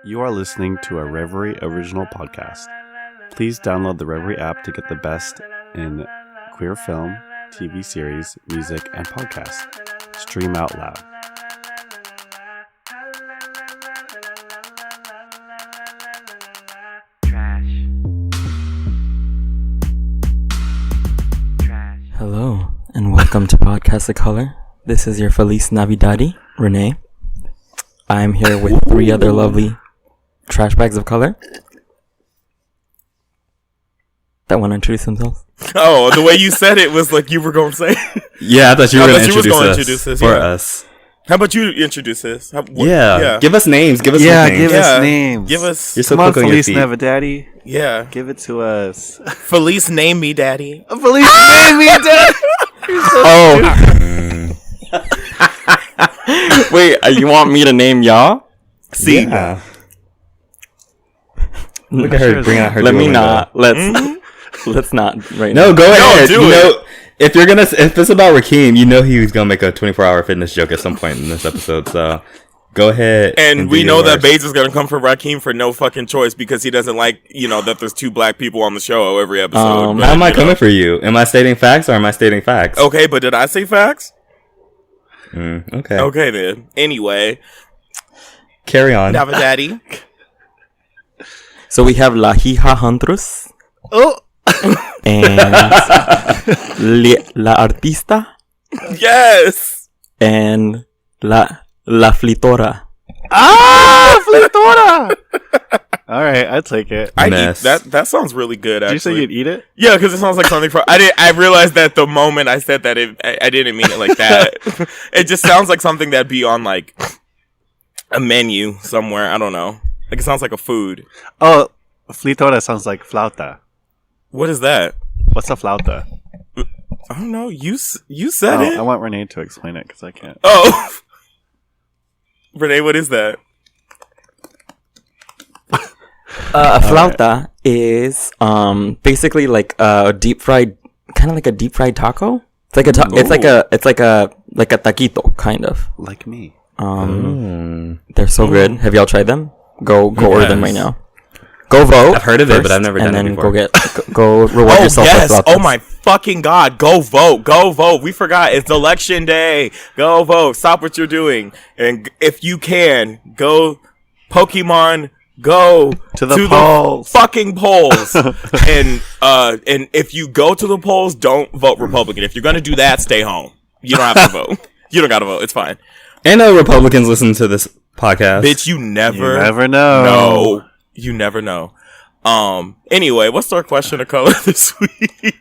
You are listening to a Reverie original podcast. Please download the Reverie app to get the best in queer film, TV series, music, and podcasts. Stream out loud. Hello, and welcome to Podcast of Color. This is your Feliz Navidad, Renee. I'm here with three other lovely trashbags of color that want to introduce themselves. Oh, the way you said it was like you were going to say. Yeah, I thought you were going to introduce this for us. How about you introduce this? Yeah, give us names. Give us names. Give us. You're so Come on, quick on your Feliz feet. Navidad. Yeah. Give it to us. Feliz name me, daddy. Feliz name me, Daddy. Wait, you want me to name y'all? See. Yeah. Look at her bringing out her. Let me Duolingo. not. Let's not right No, now. go ahead. do it. If it's about Rakeem, you know he was gonna make a 24-hour fitness joke at some point in this episode. So go ahead. And do we know that yours. Bates is going to come for Rakeem for no fucking choice because he doesn't like, that there's two black people on the show every episode. How am I coming for you? Am I stating facts or am I stating facts? Okay, but did I say facts? Okay. Okay, then. Anyway. Carry on. Navidad. So we have La Hija Huntress and La Artista Yes. and La Flitora. Flitora! All right, I'd take it. I eat Mess. that sounds really good, Did actually. you say you'd eat it? Yeah, because it sounds like something from. I realized that the moment I said that, I didn't mean it like that. It just sounds like something that'd be on like a menu somewhere. I don't know. Like it sounds like a food. Oh, Flitora sounds like flauta. What is that? What's a flauta? I don't know. You said it. I want Renee to explain it because I can't. Oh, Renee, what is that? A flauta is basically like a deep fried, kind of like a deep fried taco. It's like it's like a taquito kind of. Like me. They're so good. Have y'all tried them? Go order them right now. Go vote. I've heard of it, first, but I've never done it and then before. go reward yourself. Yes. with flautas. Oh my fucking god. Go vote. We forgot. It's election day. Go vote. Stop what you're doing. And if you can, go Pokemon. Go To the polls. fucking polls. and if you go to the polls, don't vote Republican. If you're gonna do that, stay home. You don't have to vote. You don't gotta vote. It's fine. And Republicans listen to this podcast. Bitch, you never know. No. You never know. Anyway, what's our question of color this week?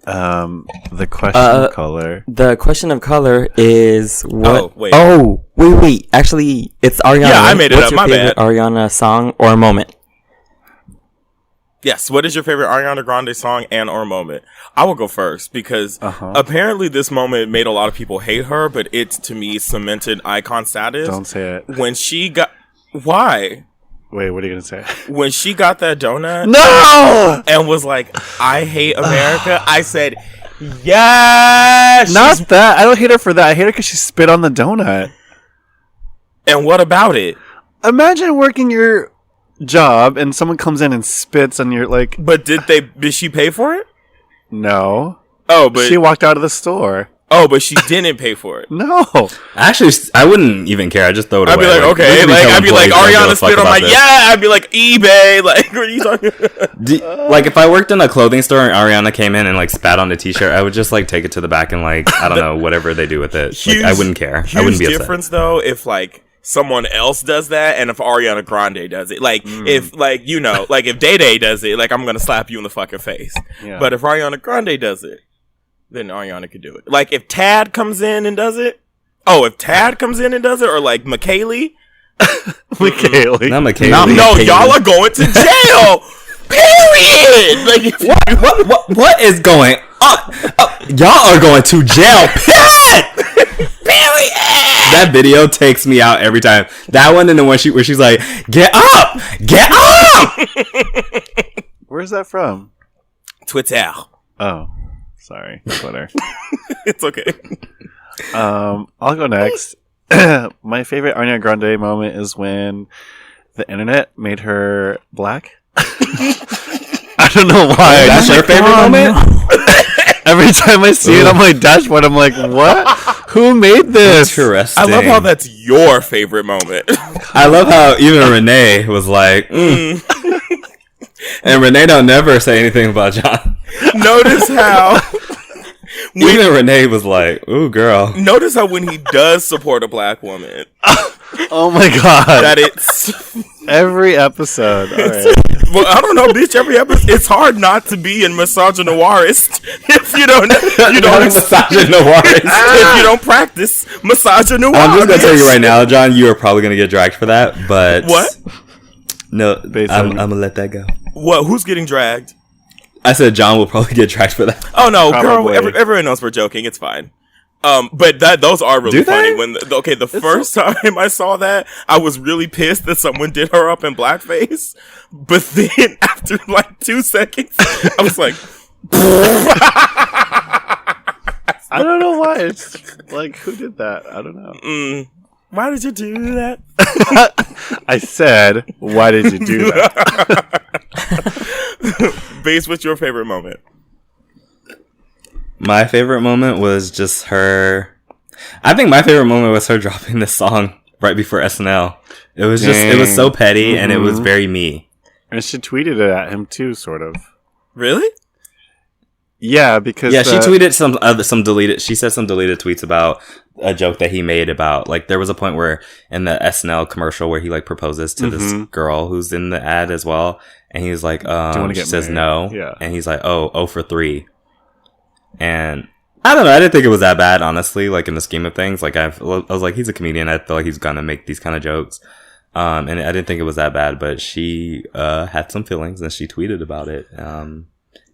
The question of color. The question of color is what? Oh, wait. Oh, wait. Actually, it's Ariana. Yeah, I made it What's up. your My favorite bad. Ariana song or moment? Yes. What is your favorite Ariana Grande song and or moment? I will go first because apparently this moment made a lot of people hate her, but it to me cemented icon status. Don't say it. When she got why? Wait, what are you gonna say? When she got that donut No! and was like, "I hate America," I said, "Yes." Not that. I don't hate her for that. I hate her because she spit on the donut. And what about it? Imagine working your job and someone comes in and spits on your like. But did she pay for it? No. Oh, but She walked out of the store. but she didn't pay for it. No. Actually, I wouldn't even care. I just throw it I'd away. be like, okay, literally tell I'd be like, employees don't give Ariana a fuck spit on about my, this. I'd be like, eBay, like, what are you talking about? Like, if I worked in a clothing store and Ariana came in and, like, spat on the t-shirt, I would just, like, take it to the back and, like, I don't know, whatever they do with it. Like, I wouldn't care. I wouldn't be upset. difference, though, if, like, someone else does that and if Ariana Grande does it. Like, if, like, like, if Day Day does it, like, I'm gonna slap you in the fucking face. Yeah. But if Ariana Grande does it, then Ariana could do it. Like, if Tad comes in and does it, or, like, McKaylee. Michaeli. Not McKaylee. No, McKaylee. y'all are going to jail! Period! Like, if What is going on? Y'all are going to jail. Period! That video takes me out every time. That one and the one where she's like, "Get up! Get up!" Where's that from? Twitter. Oh, sorry, Twitter. It's okay. I'll go next. My favorite Ariana Grande moment is when the internet made her black. I don't know why. That's your favorite moment? Every time I see it on my dashboard, I'm like, what? Who made this? Interesting. I love how that's your favorite moment. I love how even Renee was like, And Renee don't never say anything about John. Notice how Even Renee was like, ooh, girl. Notice how when he does support a black woman, Oh my god. that it's Every episode. All right. well, I don't know, bitch. Every episode, it's hard not to be in misogynoirist if you don't Misogynoirist. if you don't practice misogynoir. I'm just gonna tell you right now, John, you are probably gonna get dragged for that. But What? No, Based I'm on- gonna let that go. What? Who's getting dragged? I said John will probably get dragged for that. Oh no, Probably. girl. Everyone knows we're joking. It's fine. But those are really Do funny. they? When the first time I saw that, I was really pissed that someone did her up in blackface. But then after like 2 seconds, I was like, I don't know why. It's like, who did that? I don't know. "Why did you do that?" I said, why did you do that? Base, what's your favorite moment? My favorite moment was just her. I think my favorite moment was her dropping this song right before SNL. It was just, it was so petty and it was very me. And she tweeted it at him too, sort of. Really? Yeah, because Yeah, she tweeted some deleted. She said some deleted tweets about a joke that he made about, like, there was a point where in the SNL commercial where he like proposes to this girl who's in the ad as well, and he's like, wanna she get says married? no, Yeah. and he's like, oh for 3, and I don't know, I didn't think it was that bad, honestly. Like, in the scheme of things, like I was like, he's a comedian, I feel like he's gonna make these kind of jokes, and I didn't think it was that bad, but she had some feelings and she tweeted about it.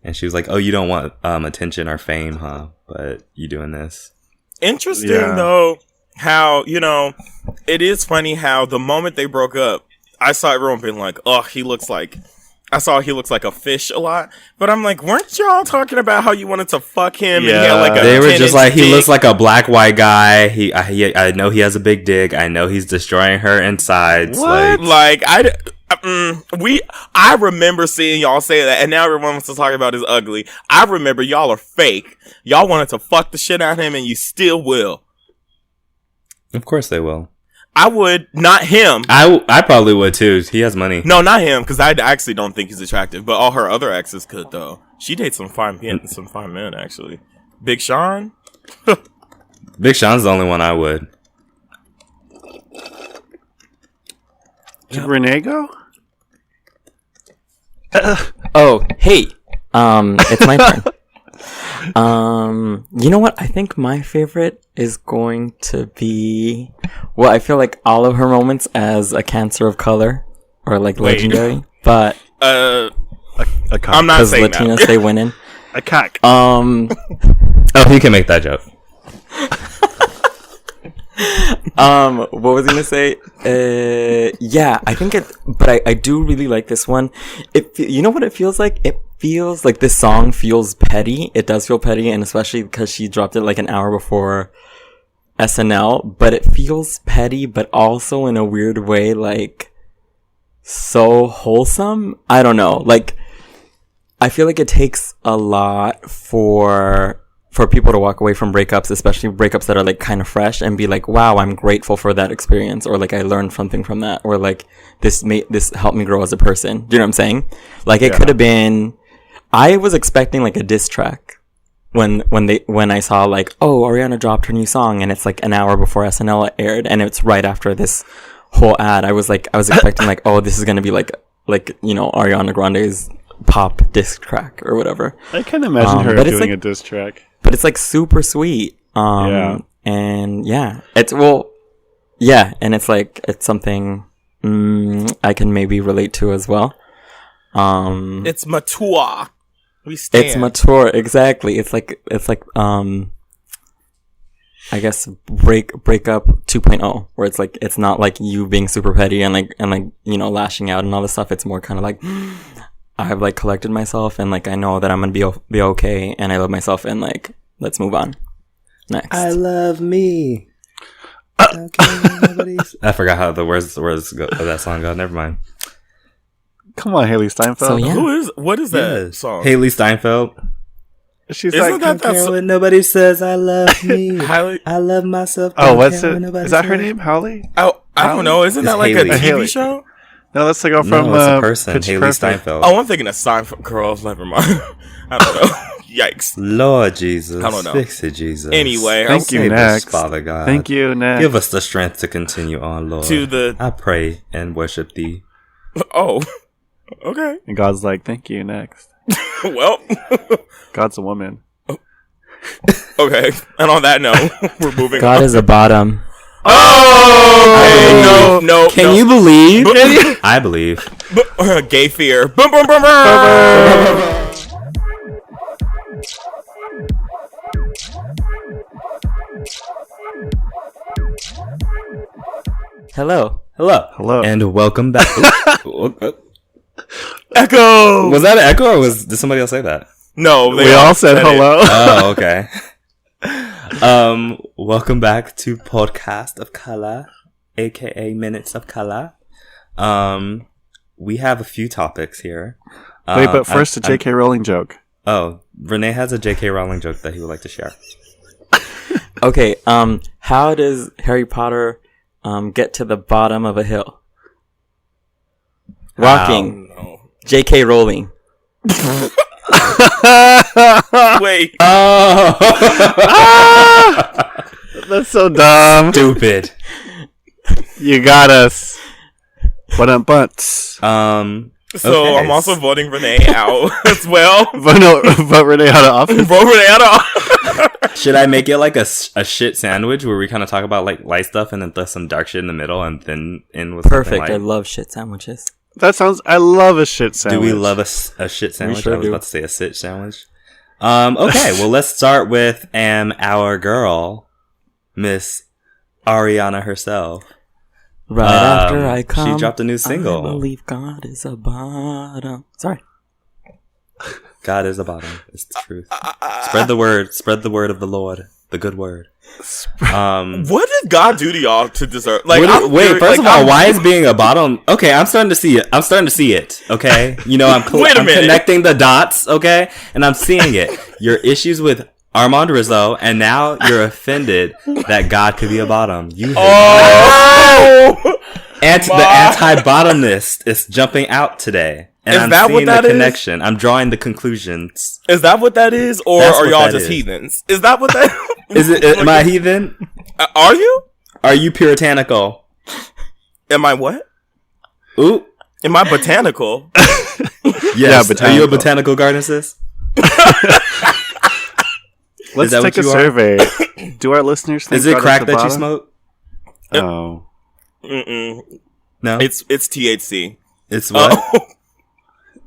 And she was like, oh, you don't want attention or fame, huh? But you doing this. Interesting, Yeah. though, how, it is funny how the moment they broke up, I saw everyone being like, oh, he looks like a fish a lot. But I'm like, weren't y'all talking about how you wanted to fuck him? Yeah. And he had like a They were 10-inch just like, he dick? looks like a black white guy. I know he has a big dick. I know he's destroying her insides. What? Like, I remember seeing y'all say that, and now everyone wants to talk about his ugly. I remember y'all are fake. Y'all wanted to fuck the shit out of him, and you still will. of course they will. I would, not him. I probably would too. He has money. No, not him, because I actually don't think he's attractive. But all her other exes could, though. She dates some fine men, actually. Big Sean. Big Sean's the only one I would. Did Renee go? Oh, hey. It's my turn. You know what? I think my favorite is going to be, well, I feel like all of her moments as a Cancer of color or like legendary, but A cock. I'm not because saying Latinos that. stay winning. A cock. Oh, he can make that joke. What was I gonna say? Yeah, I think but I do really like this one. You know what it feels like? It feels like this song feels petty. It does feel petty, and especially because she dropped it like an hour before SNL, but it feels petty, but also in a weird way, like, so wholesome. I don't know. Like, I feel like it takes a lot for people to walk away from breakups, especially breakups that are like kind of fresh, and be like, wow, I'm grateful for that experience, or like I learned something from that, or like this helped me grow as a person. Do you know what I'm saying? Like, it could have been, I was expecting like a diss track when I saw like, oh, Ariana dropped her new song and it's like an hour before SNL aired and it's right after this whole ad. I was expecting like, oh, this is gonna be like Ariana Grande's pop diss track or whatever. I can imagine her doing a diss track. But it's like super sweet. Yeah. And yeah, and it's like, it's something I can maybe relate to as well. It's mature. We stand. It's mature, exactly. It's like I guess breakup 2.0, where it's like, it's not like you being super petty and lashing out and all this stuff. It's more kind of like, I've like collected myself and like I know that I'm gonna be okay and I love myself and like let's move on. Next. I love me. I forgot how the words go, of that song go. Never mind. Come on, Haley Steinfeld. So, yeah. What is that song? Haley Steinfeld. She's Isn't like, that song? When nobody says I love me. Haley? I love myself. oh, what's it? Is that her name, Holly? Oh, I don't know. Isn't It's that like Haley. a TV Haley. show? No, that's the girl from No, it's a person. Pitch Haley Perfect. Steinfeld. Oh, I'm thinking of Seinfeld Girls. Never mind. I don't know. Yikes. Lord Jesus. I don't know. Fix it, Jesus. Anyway, Thank you, Save us, next. Father God. Thank you, next. Give us the strength to continue on, Lord. To the- I pray and worship thee. Oh, okay. And God's like, thank you, next. Well, God's a woman. okay. And on that note, we're moving God on. is a bottom. Oh, no. Can you believe? I believe. Gay fear. Boom, boom, boom, boom. Hello. Hello. Hello. And welcome back. Echo. Was that an echo or did somebody else say that? No, We all said it. hello. Oh, okay. Welcome back to Podcast of Color, aka Minutes of Color. We have a few topics here. Wait, but first a J.K. Rowling joke. Oh, Renee has a J.K. Rowling joke that he would like to share. Okay. How does Harry Potter get to the bottom of a hill? Walking. No. J.K. Rowling. Wait. Oh, That's so dumb. stupid. You got us. What up, butts? So Okay. I'm also voting Renee out as well. But no, but Renee out of office. Vote Renee out. Should I make it like a shit sandwich where we kind of talk about like light stuff and then throw some dark shit in the middle and then end with Perfect. something I light? love shit sandwiches. That sounds. I love a shit Do sandwich. we love a shit sandwich? sure I was do. about to say a sit sandwich. Okay, well, let's start with our girl, Miss Ariana herself. Right after I She come, dropped a new I single. believe God is a bottom. Sorry. God is the bottom. It's the truth. Spread the word. Spread the word of the Lord. The good word. What did God do to y'all to deserve? Like, Wait, first of all, why is being a bottom? Okay, I'm starting to see it. Okay, you know, I'm Wait a minute. connecting the dots. Okay, and I'm seeing it. Your issues with Armand Rizzo, and now you're offended that God could be a bottom. You hate Oh! the anti-bottomist is jumping out today, and Is I'm that seeing what that the is? connection. I'm drawing the conclusions. Is that what that is? Or That's are what y'all that just is. heathens? Is that what that Is it? Am I heathen? Are you? Are you puritanical? Am I what? Ooh, Am I botanical? yes. Yeah, Are you a botanical. botanical garden, sis? Let's that take what a you are? survey. Do our listeners think Is it God crack at the that you bottom? smoke? Oh, Mm-mm. No, It's THC. it's what? Oh.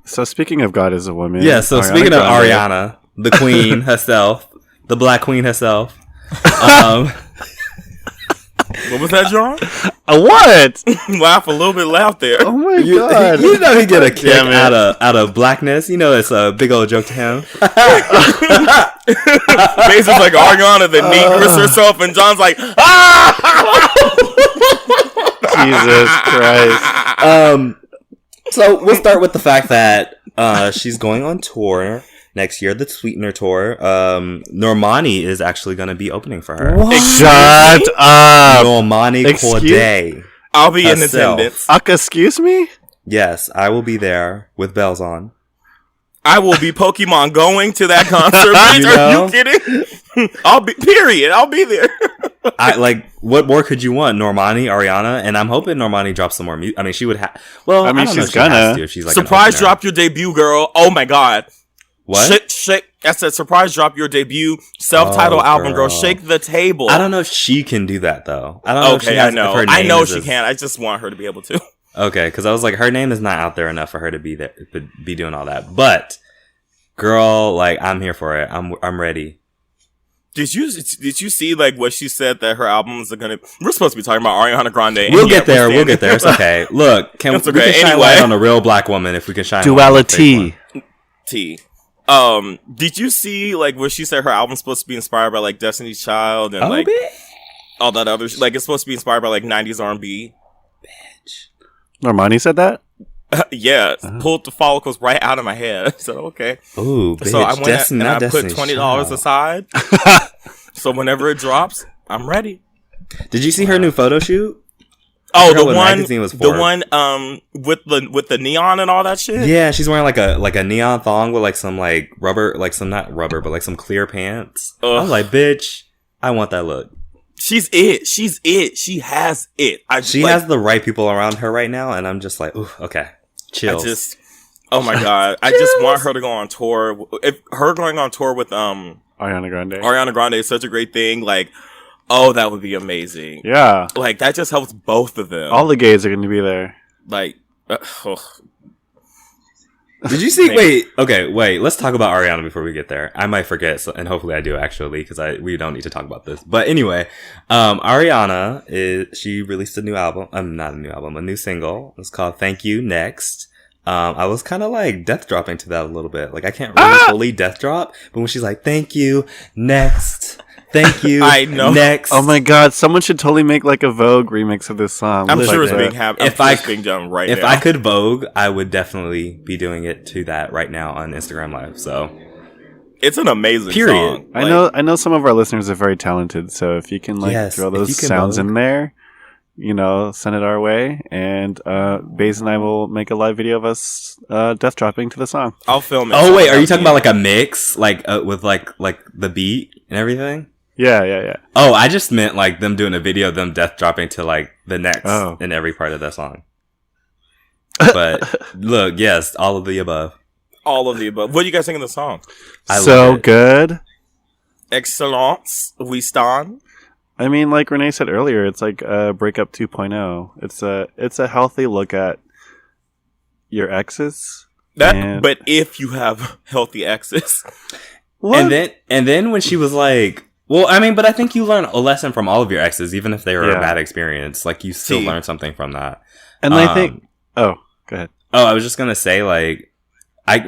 so speaking of God as a woman, Yeah. So Ariana speaking of Grande- Ariana, the queen herself, the Black Queen herself. What was that, John? What? Laugh a little bit loud there. Oh my You, God! you know he get a kick Damn it. out of blackness. You know it's a big old joke to him. Face is like Ariana the negress herself, and John's like, ah! Jesus Christ! So we'll start with the fact that she's going on tour next year, the Sweetener tour. Normani is actually going to be opening for her. Shut up! Normani Excuse- Corday. I'll be in Herself. attendance. Excuse me? Yes, I will be there with bells on. I will be Pokemon going to that concert. Bitch, You are know? you kidding? I'll be there. I like. What more could you want, Normani, Ariana? And I'm hoping Normani drops some more music. I mean, she would have. Well, I mean, don't know she's if she has gonna. to if she's like an Surprise opener. drop your debut, girl. Oh my God. What? Shake. I said surprise drop your debut self-titled Oh, album, girl. girl. Shake the table. I don't know if she can do that though. I don't know if she Okay, has. I know. If her I name know is she as- can. I just want her to be able to. Okay, because I was like, her name is not out there enough for her to be there, to be doing all that. But, girl, like, I'm here for it. I'm ready. Did you see like what she said that her albums are gonna? We're supposed to be talking about Ariana Grande. and We'll yet get there. we're We'll get there. It's okay. Look, That's we okay. can shine Anyway. light on a real black woman if we can shine light on a Duality. fake one. T. Did you see like where she said her album's supposed to be inspired by like Destiny's Child and like all that other like it's supposed to be inspired by like 90s R&B. Normani said that? Yeah, pulled the follicles right out of my head. So okay. Ooh, bitch. So I went and I put $20 aside. So whenever it drops, I'm ready. Did you see her new photo shoot? Oh, the one with the neon and all that shit. Yeah, she's wearing like a neon thong with like some like rubber, like some not rubber, but like some clear pants. I was like, bitch, I want that look. She's it. She has it. She has the right people around her right now, and I'm just like, ooh, okay, chill. Oh my god, I just want her to go on tour. If her going on tour with Ariana Grande is such a great thing. Like, oh, that would be amazing. Yeah. Like, that just helps both of them. All the gays are going to be there. Like, Did you see? Wait. Let's talk about Ariana before we get there. I might forget, and hopefully I do actually, because we don't need to talk about this. But anyway, Ariana she released a new album. Not a new album, a new single. It's called "Thank You Next." I was kind of like death dropping to that a little bit. Like I can't really fully death drop, but when she's like, "Thank you next." Thank you. I know. Next. Oh my god, someone should totally make like a Vogue remix of this song. I'm sure it's being done right now. If I could Vogue, I would definitely be doing it to that right now on Instagram Live. So it's an amazing song. I know some of our listeners are very talented, so if you can throw those sounds in there, send it our way, and Baze and I will make a live video of us death dropping to the song. I'll film it. Oh wait, are you talking about like a mix, like with like the beat and everything? Yeah. Oh, I just meant like them doing a video of them death dropping to like the next in every part of that song. But look, yes, all of the above. All of the above. What do you guys think of the song? So good. Excellence. We stand. I mean, like Renee said earlier, it's like Breakup 2.0. It's a healthy look at your exes. But if you have healthy exes. What? And then when she was like, well, I mean, but I think you learn a lesson from all of your exes, even if they were a bad experience. Like, you still learn something from that. And I think... Oh, go ahead. Oh, I was just going to say, like,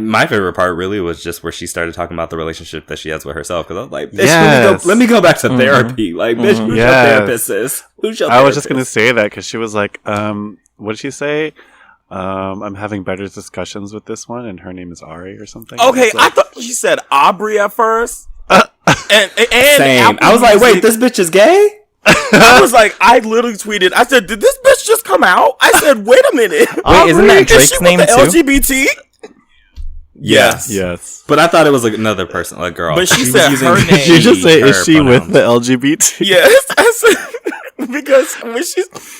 my favorite part really was just where she started talking about the relationship that she has with herself. Because I was like, bitch, let me go back to therapy. Like, bitch, who's your therapist, sis? Who's your therapist? I was just going to say that because she was like, what did she say? I'm having better discussions with this one, and her name is Ari or something. Okay, I thought she said Aubrey at first. And same. I was like, wait, this bitch is gay? I was like, I literally tweeted. I said, did this bitch just come out? I said, wait a minute. Wait, isn't that Drake's name too? LGBT? Yes. But I thought it was like another person, like girl. But she said her name. Did you just say, is she with the LGBT? Yes. I said,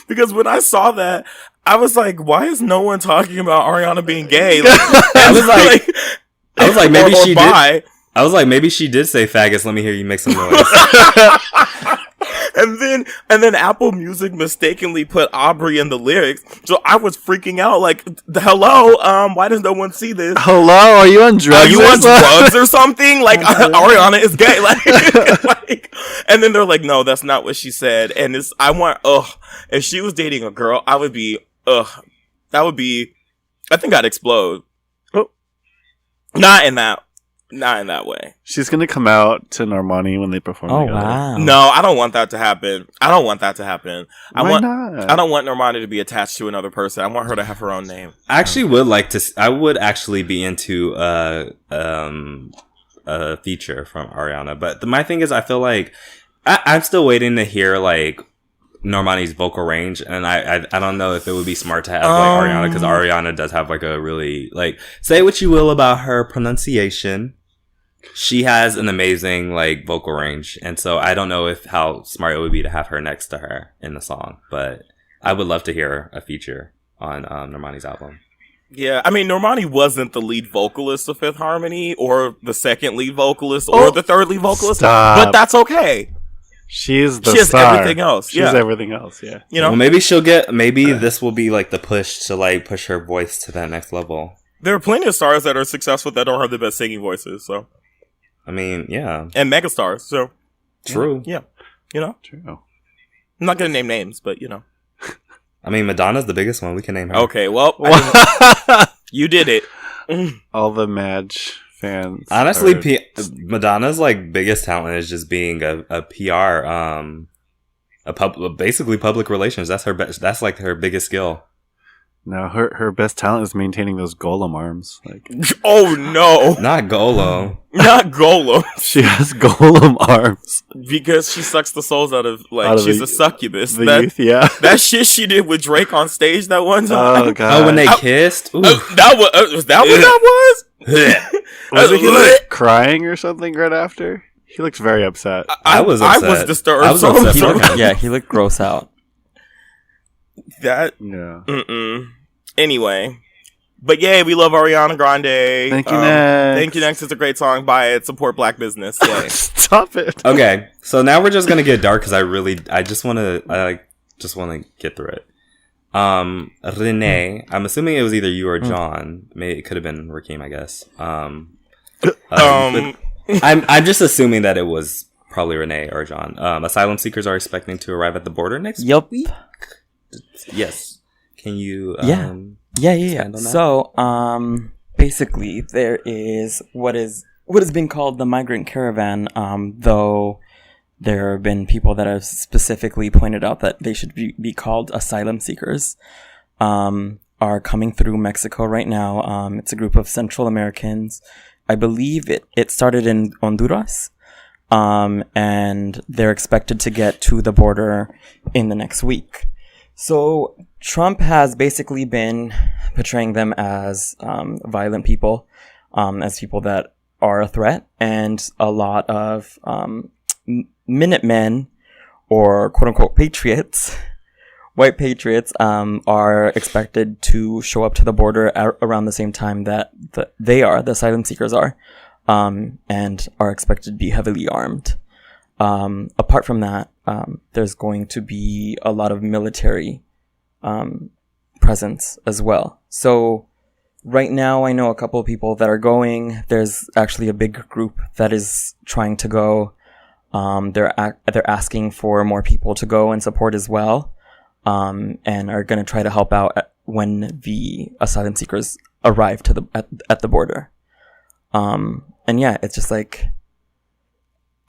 because when I saw that, I was like, why is no one talking about Ariana being gay? Like, I was like, maybe she did. I was like, maybe she did say faggots. Let me hear you make some noise. and then Apple Music mistakenly put Aubrey in the lyrics. So I was freaking out. Like, hello, why does no one see this? Hello, are you on drugs? Are you on drugs or something? Like, Ariana is gay. Like, and then they're like, no, that's not what she said. And if she was dating a girl, I would be, I think I'd explode. Oh. Not in that way. She's gonna come out to Normani when they perform together. Wow. No, I don't want that to happen. Why not? I don't want Normani to be attached to another person. I want her to have her own name. I actually would like to. I would actually be into a feature from Ariana. But my thing is, I feel like I'm still waiting to hear like Normani's vocal range, and I don't know if it would be smart to have like Ariana, because Ariana does have like a really, like, say what you will about her pronunciation, she has an amazing like vocal range, and so I don't know how smart it would be to have her next to her in the song, but I would love to hear a feature on Normani's album. Yeah, I mean, Normani wasn't the lead vocalist of Fifth Harmony, or the second lead vocalist, or the third lead vocalist, but that's okay. She has star. Everything else. She has everything else, yeah. You know? Well, maybe this will be like the push to like push her voice to that next level. There are plenty of stars that are successful that don't have the best singing voices, so. I mean, yeah. And megastars, so. True. Yeah. You know? True. I'm not gonna name names, but you know. I mean, Madonna's the biggest one. We can name her. Okay, well. You did it. All the Madge fans. Honestly, Madonna's like biggest talent is just being a PR basically public relations. That's her that's like her biggest skill. No, her best talent is maintaining those golem arms. Like, Oh no, Not Golo. not Golem. she has golem arms. Because she sucks the souls out of Out of she's the- a succubus. The That youth, yeah. that shit she did with Drake on stage that one time. Oh god. Oh, when they kissed. Ooh. Was that what that was? Was he like crying or something right after? He looks very upset. I was I upset. was disturbed. I was So- upset so- for him. Yeah, he looked gross out. That Yeah. Anyway, but yay, we love Ariana Grande. Thank you, next. Thank you, next. It's a great song. Buy it. Support Black business. Yay. Stop it. Okay, so now we're just gonna get dark because I just want to get through it. Renee, I'm assuming it was either you or John. Maybe it could have been Rakeem, I guess. But I'm just assuming that it was probably Renee or John. Asylum seekers are expecting to arrive at the border next Yup. week. Yes. Can you? Yeah. expand on that? So, basically, there is what is being called the migrant caravan. Though there have been people that have specifically pointed out that they should be called asylum seekers. Are coming through Mexico right now. It's a group of Central Americans. I believe it started in Honduras. And they're expected to get to the border in the next week. So Trump has basically been portraying them as violent people, as people that are a threat, and a lot of Minutemen or quote unquote patriots, white patriots, are expected to show up to the border around the same time that the asylum seekers are, and are expected to be heavily armed. Apart from that, there's going to be a lot of military presence as well. So right now I know a couple of people that are going. There's actually a big group that is trying to go. They're asking for more people to go and support as well, and are going to try to help out when the asylum seekers arrive at the border. And yeah, it's just like,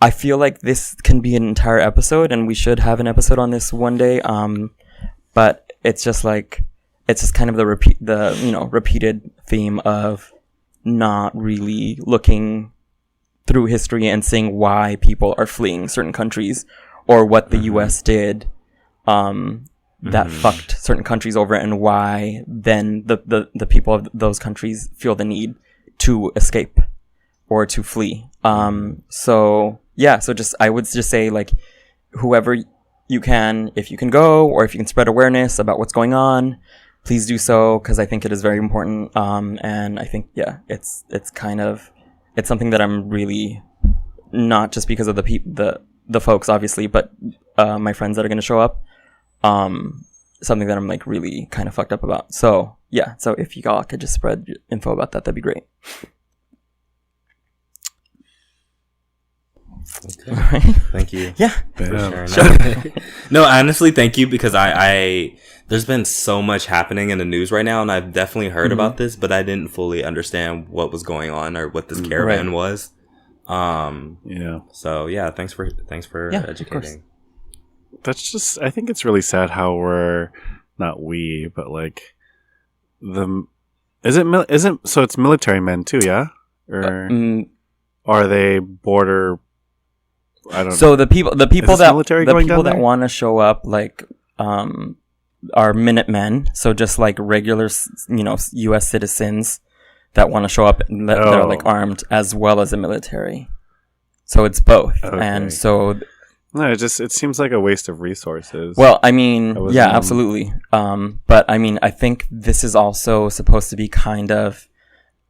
I feel like this can be an entire episode, and we should have an episode on this one day. But it's just like, it's just kind of the repeated theme of not really looking through history and seeing why people are fleeing certain countries, or what the U.S. did, that fucked certain countries over, and why then the people of those countries feel the need to escape or to flee. So I would just say, like, whoever you can, if you can go, or if you can spread awareness about what's going on, please do so, because I think it is very important. And I think, it's something that I'm really, not just because of the folks, obviously, but my friends that are going to show up, something that I'm like really kind of fucked up about. So yeah, so if you all could just spread info about that, that'd be great. Okay. Thank you. Yeah. For sharing. No, honestly, thank you, because I there's been so much happening in the news right now, and I've definitely heard about this, but I didn't fully understand what was going on or what this caravan was. Yeah. So yeah, thanks for educating. That's just, I think it's really sad how we're not we, but like so it's military men too, yeah? Or are they border? I don't know. So the people that want to show up, like, are Minutemen. So just like regular, U.S. citizens that want to show up and that are like armed, as well as the military. So it's both. Okay. And so, no, it seems like a waste of resources. well, I mean, yeah, absolutely. But I mean, I think this is also supposed to be kind of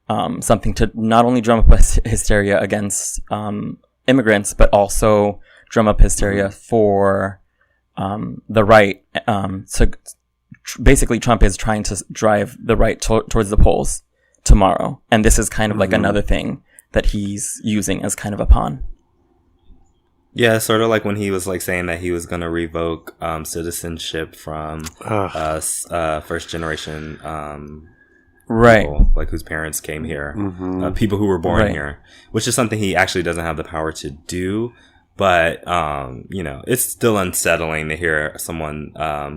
something to not only drum up hysteria against immigrants, but also drum up hysteria for the right. So basically, Trump is trying to drive the right towards the polls tomorrow, and this is kind of like another thing that he's using as kind of a pawn. Yeah, sort of like when he was like saying that he was going to revoke citizenship from first generation Right. people, like whose parents came here, people who were born here, which is something he actually doesn't have the power to do. But, it's still unsettling to hear someone,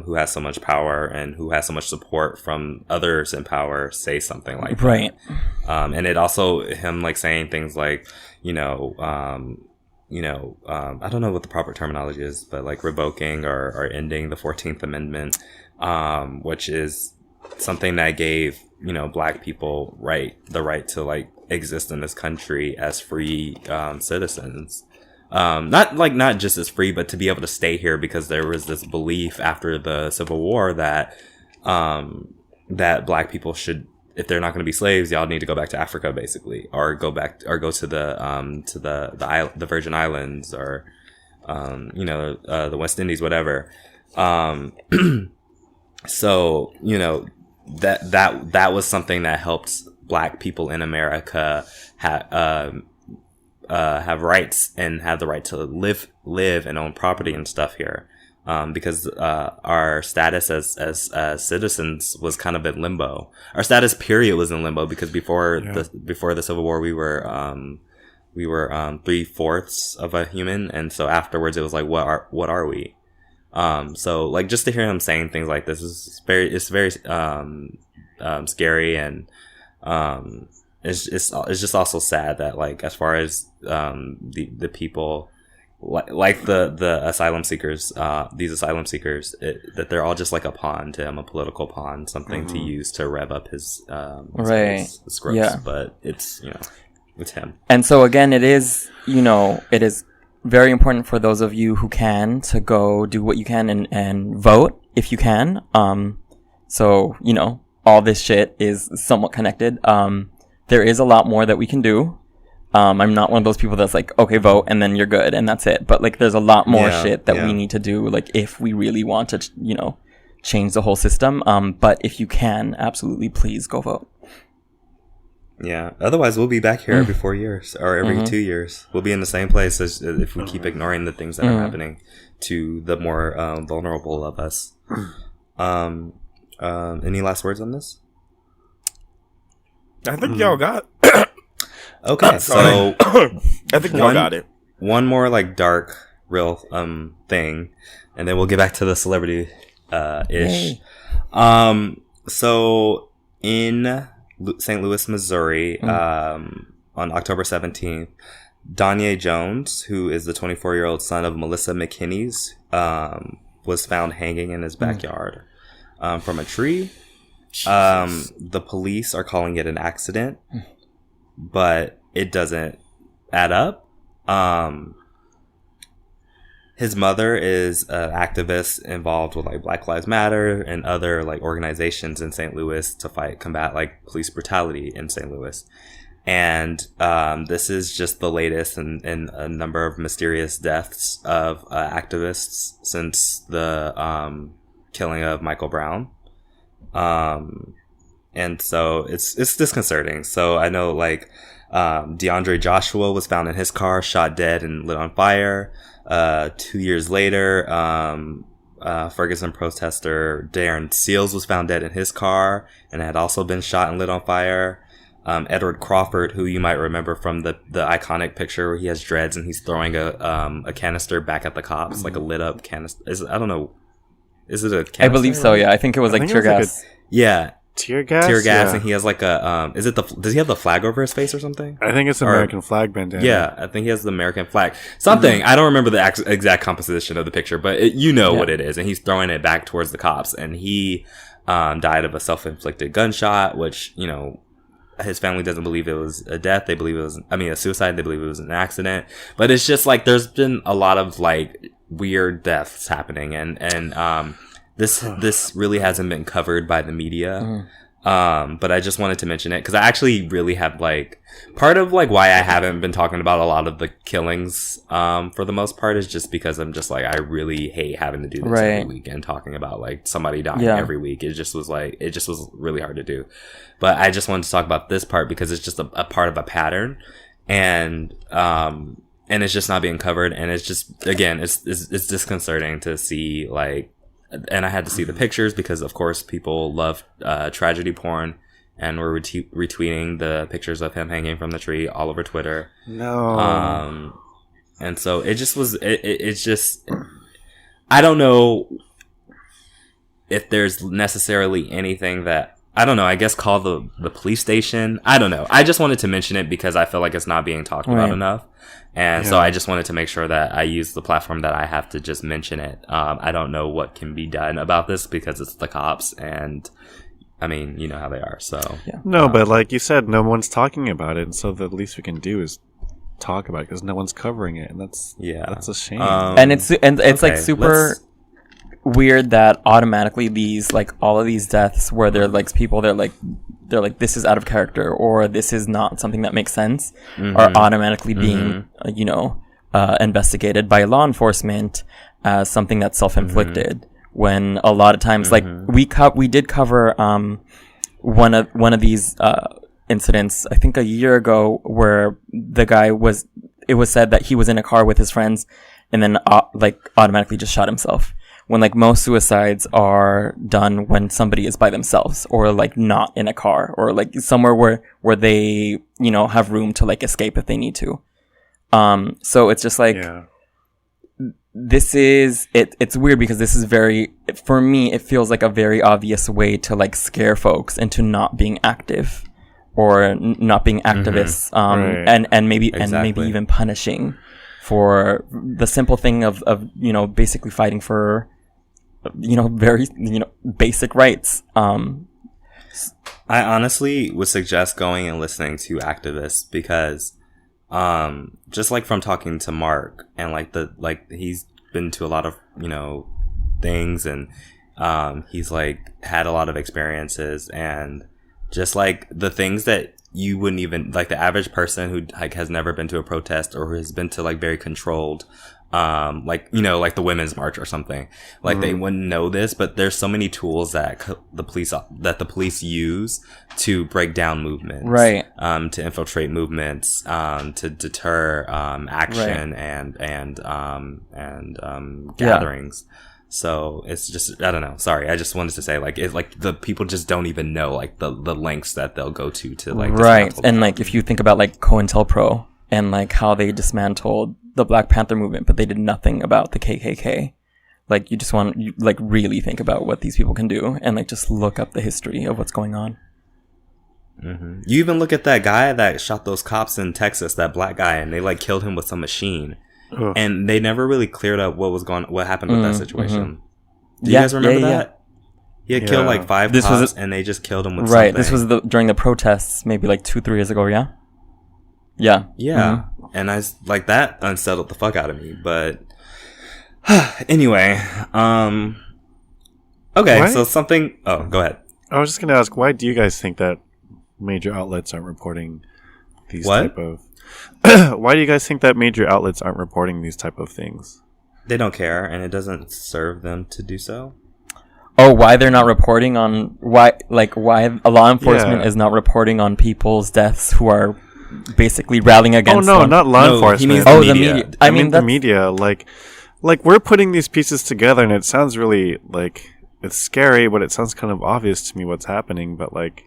who has so much power and who has so much support from others in power say something like Right. that. And it also, him like saying things like, I don't know what the proper terminology is, but like revoking or ending the 14th Amendment, which is something that gave, black people the right to like exist in this country as free, citizens. Not just as free, but to be able to stay here because there was this belief after the Civil War that black people should, if they're not going to be slaves, y'all need to go back to Africa basically, or go to the Virgin Islands or, the West Indies, whatever. So, that was something that helped black people in America have rights and have the right to live and own property and stuff here, because our status as citizens was kind of in limbo. Our status period was in limbo because before the Civil War we were 3/4 of a human, and so afterwards it was like what are we? So like just to hear him saying things like this is very scary, and it's just also sad that like as far as the people like the asylum seekers, these asylum seekers, that they're all just like a pawn to him, a political pawn, something to use to rev up his his growth. Yeah. But it's it's him. And so again, it is very important for those of you who can to go do what you can and vote if you can. So all this shit is somewhat connected. There is a lot more that we can do. I'm not one of those people that's like, okay, vote and then you're good and that's it. But like, there's a lot more shit that we need to do. Like, if we really want to, change the whole system. But if you can, absolutely, please go vote. Yeah. Otherwise, we'll be back here every 4 years or every 2 years. We'll be in the same place as if we keep ignoring the things that are happening to the more vulnerable of us. Any last words on this? I think y'all got. Okay, so I think y'all got it. One more like dark, real thing, and then we'll get back to the celebrity ish. So in St. Louis, Missouri, on October 17th, Donye Jones, who is the 24-year-old son of Melissa McKinney's, was found hanging in his backyard from a tree. The police are calling it an accident, but it doesn't add up. His mother is an activist involved with like Black Lives Matter and other like organizations in St. Louis to combat like police brutality in St. Louis. And this is just the latest in a number of mysterious deaths of activists since the killing of Michael Brown. And so it's disconcerting. So I know like DeAndre Joshua was found in his car, shot dead and lit on fire. 2 years later, Ferguson protester Darren Seals was found dead in his car and had also been shot and lit on fire. Edward Crawford, who you might remember from the iconic picture where he has dreads and he's throwing a canister back at the cops, like a lit up canister. I don't know. Is it a canister? I believe so, yeah. I think it was like tear gas. Yeah. Tear gas? Yeah. And he has like a, does he have the flag over his face or something? I think it's an American flag bandana. Yeah, I think he has the American flag. Something. I don't remember the exact composition of the picture, but what it is. And he's throwing it back towards the cops. And he died of a self-inflicted gunshot, which, his family doesn't believe it was a death. They believe it was, a suicide. They believe it was an accident. But it's just like, there's been a lot of like weird deaths happening. And this really hasn't been covered by the media. But I just wanted to mention it because I actually really have like, part of like why I haven't been talking about a lot of the killings, for the most part is just because I'm just like, I really hate having to do this every week and talking about like somebody dying every week. It just was really hard to do. But I just wanted to talk about this part because it's just a part of a pattern, and it's just not being covered. And it's just, again, it's disconcerting to see like, and I had to see the pictures because of course people love tragedy porn, and we're retweeting the pictures of him hanging from the tree all over Twitter. No. And so it just was, it's just, I don't know if there's necessarily anything that, I don't know, I guess call the police station. I don't know. I just wanted to mention it because I feel like it's not being talked about enough. And so I just wanted to make sure that I use the platform that I have to just mention it. I don't know what can be done about this because it's the cops, and I mean, you know how they are. So no, but like you said, no one's talking about it, and so the least we can do is talk about it because no one's covering it, and that's a shame. And it's like super weird that automatically these, like, all of these deaths where they're like people, they're like this is out of character or this is not something that makes sense, are automatically being investigated by law enforcement as something that's self-inflicted, when a lot of times, like, we did cover one of these incidents, I think a year ago, where it was said that he was in a car with his friends and then like automatically just shot himself, when like most suicides are done when somebody is by themselves or like not in a car or like somewhere where they, you know, have room to like escape if they need to. So it's just like, this is, it's weird because this is for me, it feels like a very obvious way to like scare folks into not being active or not being activists, and maybe even punishing for the simple thing of, you know, basically fighting for, you know, very, you know, basic rights. I honestly would suggest going and listening to activists because, just like from talking to Mark and like he's been to a lot of, you know, things, and, he's like had a lot of experiences, and just like the things that you wouldn't even, like the average person who like has never been to a protest or who has been to like very controlled, like, you know, like the Women's March or something, like they wouldn't know this, but there's so many tools that the police use to break down movements, to infiltrate movements, to deter action and gatherings. So it's just, I don't know. Sorry, I just wanted to say, like, it's like the people just don't even know like the lengths that they'll go to like and like if you think about like COINTELPRO and like how they dismantled the Black Panther movement, but they did nothing about the KKK. Like, you just want to like really think about what these people can do and like just look up the history of what's going on. You even look at that guy that shot those cops in Texas, that black guy, and they like killed him with some machine. And they never really cleared up what happened with that situation. Do you guys remember that? He had killed like 5 cops, and they just killed him with something. This was during the protests, maybe like 2-3 years ago. Yeah. And I like that unsettled the fuck out of me. But anyway, okay. So something. Oh, go ahead. I was just gonna ask, why do you guys think that major outlets aren't reporting these type of? Why do you guys think that major outlets aren't reporting these type of things? They don't care, and it doesn't serve them to do so. Oh, why they're not reporting on why a law enforcement is not reporting on people's deaths who are basically rallying against. Oh no, not law enforcement. He means the media. I mean the media. Like we're putting these pieces together, and it sounds really like it's scary, but it sounds kind of obvious to me what's happening. But like.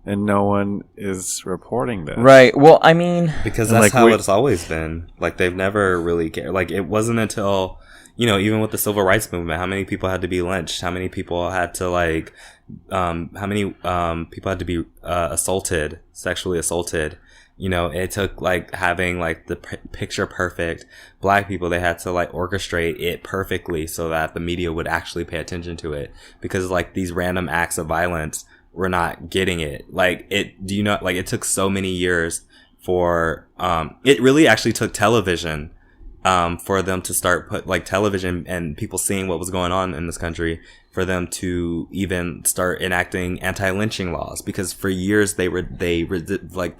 And no one is reporting this. Right. Well, I mean... Because that's like how it's always been. Like, they've never really cared. Like, it wasn't until, you know, even with the civil rights movement, how many people had to be lynched? How many people had to, like... how many people had to be assaulted, sexually assaulted? You know, it took, like, having, like, the picture perfect black people. They had to, like, orchestrate it perfectly so that the media would actually pay attention to it. Because, like, these random acts of violence... we're not getting it. Like, it took so many years for, it really actually took television, for them to start television and people seeing what was going on in this country, for them to even start enacting anti-lynching laws. Because for years like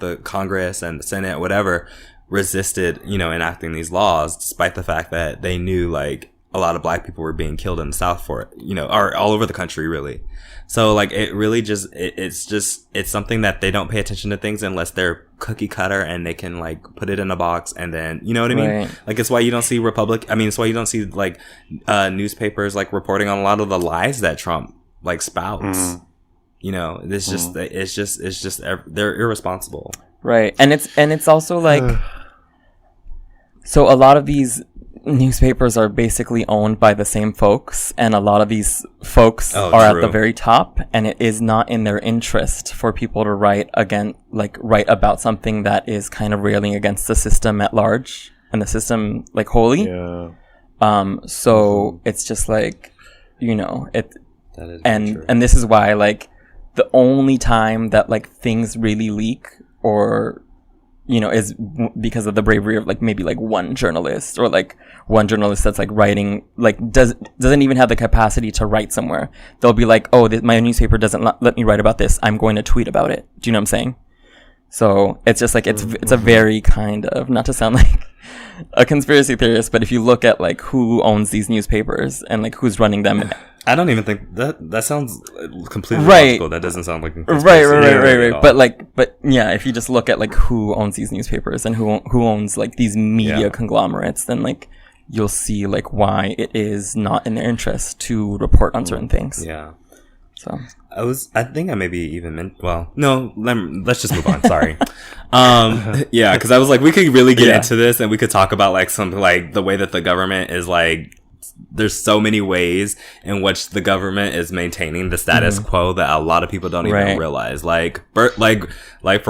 the Congress and the Senate, whatever, resisted, you know, enacting these laws, despite the fact that they knew, like, a lot of black people were being killed in the South for it, you know, or all over the country, really. So, like, it really just, it's something that they don't pay attention to things unless they're cookie cutter and they can, like, put it in a box and then, you know what I mean? Right. Like, it's why you don't see it's why you don't see, like, newspapers, like, reporting on a lot of the lies that Trump, like, spouts. You know, it's just, they're irresponsible. Right. And it's also, like, So a lot of these newspapers are basically owned by the same folks, and a lot of these folks are true. at the very top, and it is not in their interest for people to write about something that is kind of railing against the system at large and the system like wholly. Yeah. So it's just like, you know, it, That is very true. and this is why, like, the only time that like things really leak or, you know, is because of the bravery of like maybe like one journalist or like one journalist that's like writing, like doesn't even have the capacity to write somewhere. They'll be like, oh, my newspaper doesn't let me write about this. I'm going to tweet about it. Do you know what I'm saying? So it's just like, it's a very kind of, not to sound like a conspiracy theorist, but if you look at like who owns these newspapers and like who's running them. I don't even think that sounds completely Right. logical. That doesn't sound like a conspiracy Right. theory at all. But yeah, if you just look at like who owns these newspapers and who owns like these media conglomerates, then like you'll see like why it is not in their interest to report on certain things. Yeah. So I think I maybe even meant, well, no, let's just move on. Sorry. Yeah, because I was like, we could really get into this and we could talk about like something like the way that the government is like, there's so many ways in which the government is maintaining the status quo that a lot of people don't even realize. Like for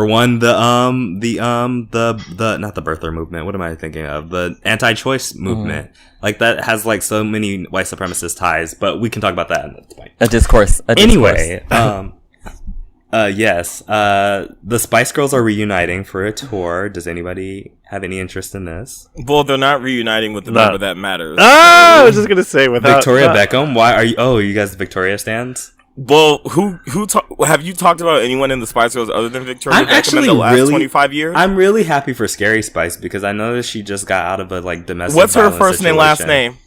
one, the not the birther movement. What am I thinking of? The anti-choice movement. Like that has like so many white supremacist ties, but we can talk about that in the point. a discourse. Anyway, yes, the Spice Girls are reuniting for a tour. Does anybody have any interest in this? Well, they're not reuniting with the member that matters. I was just gonna say without Victoria Beckham. Why are you? Oh, you guys Victoria stands? Well, have you talked about anyone in the Spice Girls other than Victoria I'm Beckham actually in the last really- 25 years? I'm really happy for Scary Spice because I know that she just got out of a like domestic. What's her violence first and last situation. name?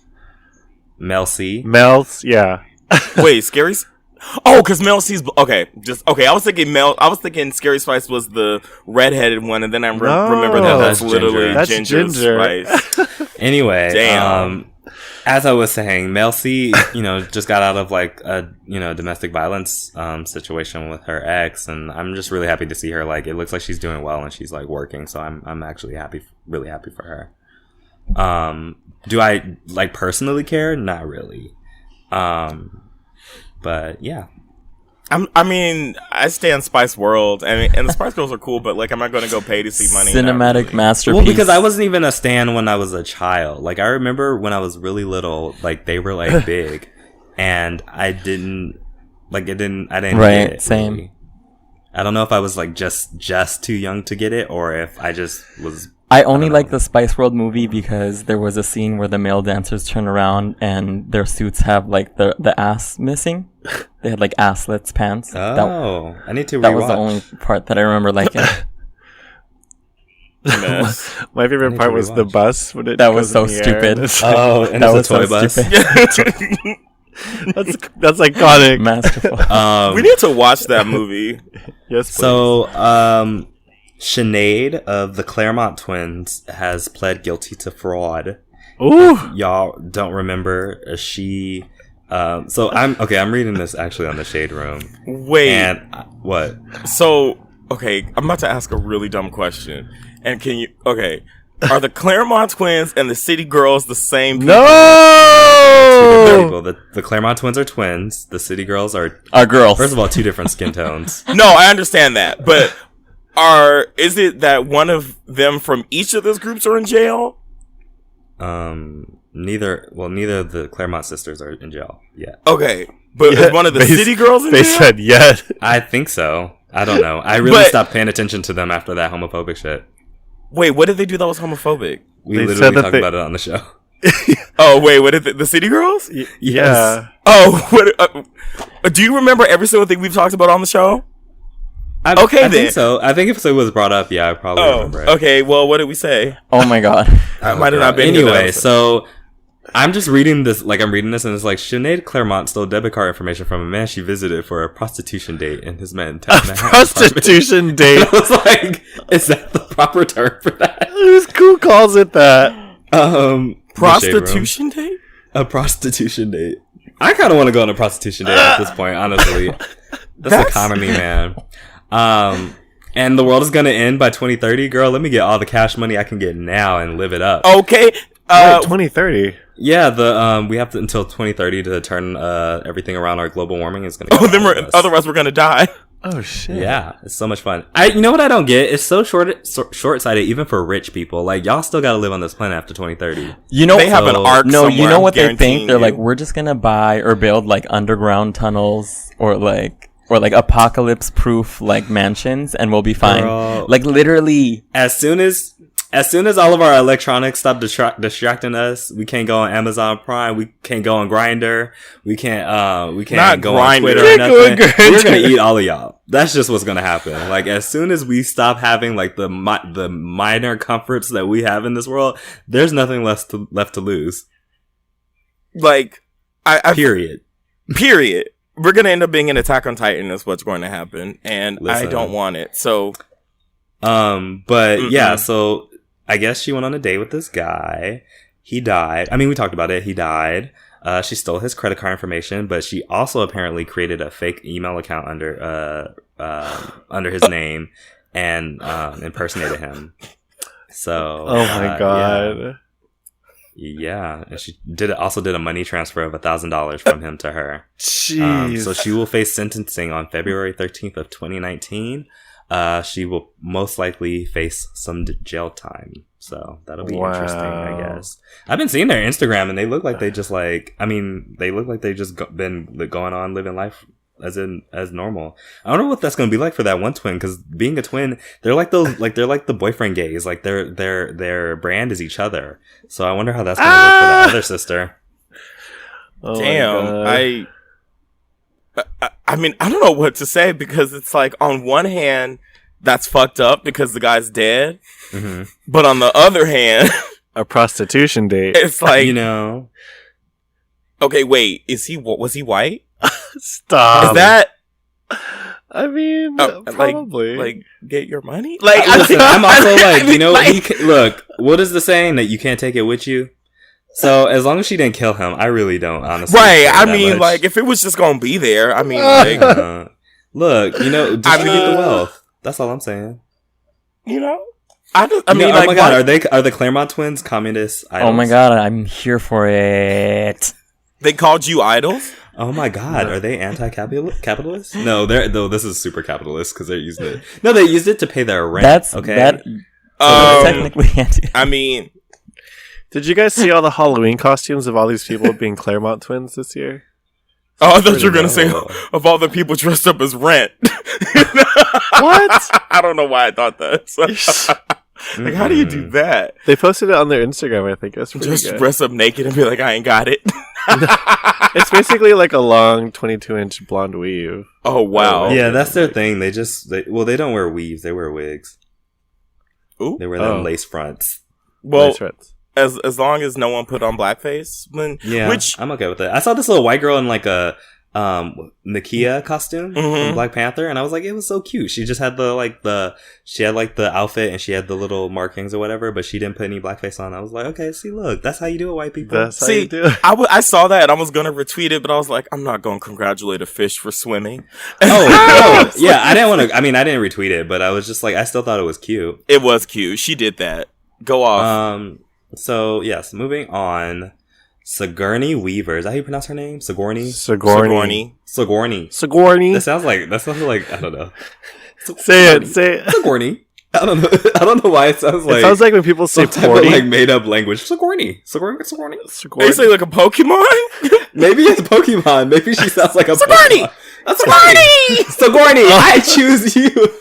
Mel C. Mel's, yeah. Wait, Scary's? Oh, because Mel C's okay. I was thinking Scary Spice was the redheaded one, and then I remember that that's that's literally Ginger. Ginger That's Spice. Anyway, Damn. as I was saying, Mel C, just got out of like a domestic violence situation with her ex, and I'm just really happy to see her. Like, it looks like she's doing well and she's like working, so I'm actually really happy for her. Do I like personally care? Not really. But yeah. I stand Spice World, and the Spice Girls are cool, but like, I'm not going to go pay to see money. Cinematic masterpiece. Well, because I wasn't even a stan when I was a child. Like, I remember when I was really little, like, they were, like, big. And I didn't get it. Same. Really. I don't know if I was, like, just too young to get it, or if I just was... I only like the Spice World movie because there was a scene where the male dancers turn around and their suits have, like, the ass missing. They had, like, asslets pants. Oh, I need to rewatch. That was the only part that I remember liking. My favorite part was the bus. When it That was goes so in the air. stupid. It's like, Oh, and That it's a was toy so bus. stupid. that's iconic. Masterful. We need to watch that movie. Yes, please. So, Sinead of the Claremont twins has pled guilty to fraud. Ooh. Y'all don't remember, she... so I'm reading this actually on the Shade Room. Wait. And what? So, okay, I'm about to ask a really dumb question. And are the Claremont twins and the City Girls the same people? Two different No. people. The Claremont twins are twins. The City Girls are Our girls. first of all 2 different skin tones. No, I understand that. But is it that one of them from each of those groups are in jail? Neither of the Claremont sisters are in jail yet. Okay. But is one of the City Girls in They jail? said yes. I think so. I don't know. I really But- stopped paying attention to them after that homophobic shit. Wait, what did they do that was homophobic? We They literally said that talked they- about it on the show. Oh, wait, what did the City Girls? Yeah. Oh, what? Do you remember every single thing we've talked about on the show? I then. think so. I think if it was brought up, yeah, I probably remember it. Okay. Well, what did we say? Oh my god. I might have not been here that Anyway, episode. so I'm just reading this, and it's like, Sinead Claremont stole debit card information from a man she visited for a prostitution date in his Manhattan apartment. Prostitution date. I was like, is that the proper term for that? Who calls it that? Prostitution date? A prostitution date. I kind of want to go on a prostitution date at this point, honestly. That's economy, man. and the world is gonna end by 2030, girl, let me get all the cash money I can get now and live it up. Okay. Wait, 2030. Yeah, we have to until 2030 to turn everything around. Our global warming is gonna. Otherwise we're gonna die. Oh shit. Yeah, it's so much fun. You know what I don't get? It's so short-sighted, even for rich people. Like, y'all still gotta live on this planet after 2030. You know, they have an arc. No, you know what they think? They're you. like, we're just gonna buy or build like underground tunnels or like apocalypse-proof like mansions, and we'll be fine. Girl. Like literally, As soon as all of our electronics stop distracting us, we can't go on Amazon Prime. We can't go on Grindr. We can't Not go Grindr. on Twitter or nothing. We're gonna eat all of y'all. That's just what's gonna happen. Like, as soon as we stop having like the minor comforts that we have in this world, there's nothing left to lose. Like, Period. We're gonna end up being an Attack on Titan. Is what's going to happen, and I Listen. don't want it. So, yeah. So I guess she went on a date with this guy. He died. I mean, we talked about it. He died. She stole his credit card information, but she also apparently created a fake email account under his name and impersonated him. So, Oh my god. yeah, and she also did a money transfer of $1,000 from him to her. Jeez. So she will face sentencing on February 13th of 2019. She will most likely face some jail time. So that'll be interesting, I guess. I've been seeing their Instagram and they look like they just been going on living life as normal. I don't know what that's going to be like for that one twin, because being a twin, they're like the boyfriend gays. Like their brand is each other. So I wonder how that's going to work for the other sister. Oh damn, I mean, I don't know what to say, because it's like, on one hand, that's fucked up because the guy's dead. Mm-hmm. But on the other hand, a prostitution date. it's like, You know, okay, wait, was he white? Stop. Is that I mean, probably. like get your money? Like, listen, I'm also like, you know, like- look, what is the saying that you can't take it with you? So as long as she didn't kill him, I really don't, honestly. right? care I that mean, much. like, if it was just gonna be there, I mean, like, Look, you know, distribute the wealth. That's all I'm saying. you know, I mean, oh like, my god, are the Claremont twins communists? oh my god, I'm here for it. they called you idols? Oh my god, are they anti-capitalist? No, this is super capitalist because they're using it. No, they used it to pay their rent. That's okay. technically anti. I mean, Did you guys see all the Halloween costumes of all these people being Claremont twins this year? oh, I thought you were gonna say No. of all the people dressed up as Rent. What? I don't know why I thought that. So, like, how do you do that? They posted it on their Instagram, I think. That's pretty Just good. dress up naked and be like, I ain't got it. It's basically like a long 22-inch blonde weave. Oh wow. Yeah, that's their thing. They don't wear weaves. They wear wigs. Ooh. They wear them lace fronts. Well, Nice threats. as long as no one put on blackface, Yeah, which I'm okay with it. I saw this little white girl in like a Nakia costume from Black Panther, and I was like, it was so cute. She just had the outfit and she had the little markings or whatever, but she didn't put any blackface on. I was like, okay, see, look, that's how you do it, white people. That's how you do it. I saw that and I was gonna retweet it, but I was like, I'm not gonna congratulate a fish for swimming. Oh, yeah, I didn't want to. I mean, I didn't retweet it, but I was just like, I still thought it was cute. It was cute. She did that. Go off. So yes, moving on. Sigourney Weaver. Is that how you pronounce her name? Sigourney? Sigourney. Sigourney. That sounds like I don't know. Say it. Sigourney. I don't know. I don't know why it sounds like. It sounds like when people say some type of porty. like made up language. Sigourney. Basically like a Pokemon. Maybe it's Pokemon. Maybe she sounds like a Sigourney! Pokemon. That's Sigourney. Sigourney. I choose you. Sigourney.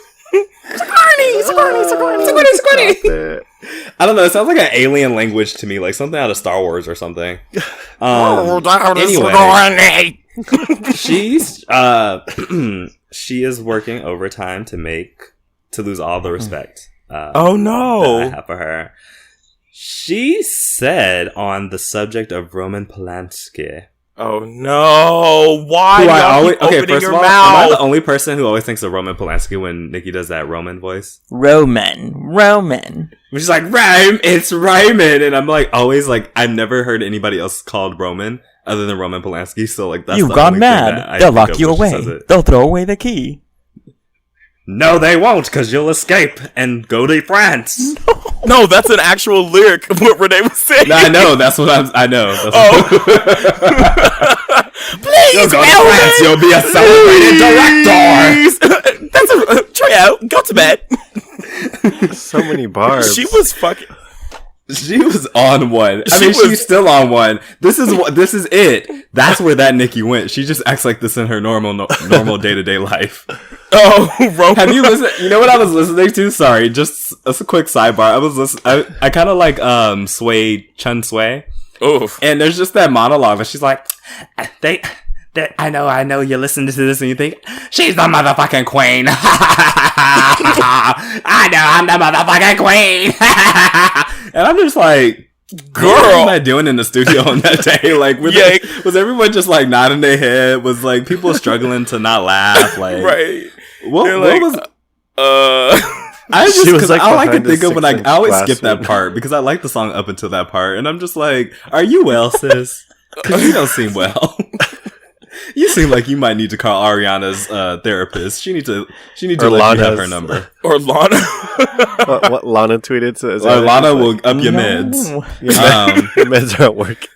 I don't know. It sounds like an alien language to me, like something out of Star Wars or something. Anyway, she's she is working overtime to lose all the respect. Oh no! that I have for her. She said on the subject of Roman Polanski. Oh no! Why? Who I y'all always, keep okay, opening first your of all, am I mouth? the only person who always thinks of Roman Polanski when Nikki does that Roman voice? Roman. Which is like, Rome, it's Roman. And I'm like, always like, I've never heard anybody else called Roman other than Roman Polanski. So like, that's You the got only thing that mad. I They'll think lock of you when she away. says it. They'll throw away the key. No, they won't, because you'll escape and go to France. No, that's an actual lyric of what Renee was saying. No, I know. That's what I know. That's Please, you'll go to France. You'll be a celebrated director. That's a tryout. Go to bed. So many bars. She was fucking. She was on one. She's still on one. This is it. That's where that Nikki went. She just acts like this in her normal day-to-day life. Oh, Roman. Have you listened? You know what I was listening to? Sorry, just a quick sidebar. I kind of like Chun Sui. Oof. And there's just that monologue, and she's like, I know you listen to this and you think, she's the motherfucking queen. I know I'm the motherfucking queen. And I'm just like, girl, what am I doing in the studio on that day? Like, was everyone just like nodding their head? Was like people struggling to not laugh? Like, right. What was... I just, because all I can think of when I always skip that part, because I like the song up until that part, and I'm just like, are you well, sis? Because you don't seem well. You seem like you might need to call Ariana's therapist. She need to let you have her number. Or Lana. what Lana tweeted? Or Lana will up your meds. Your meds are at work.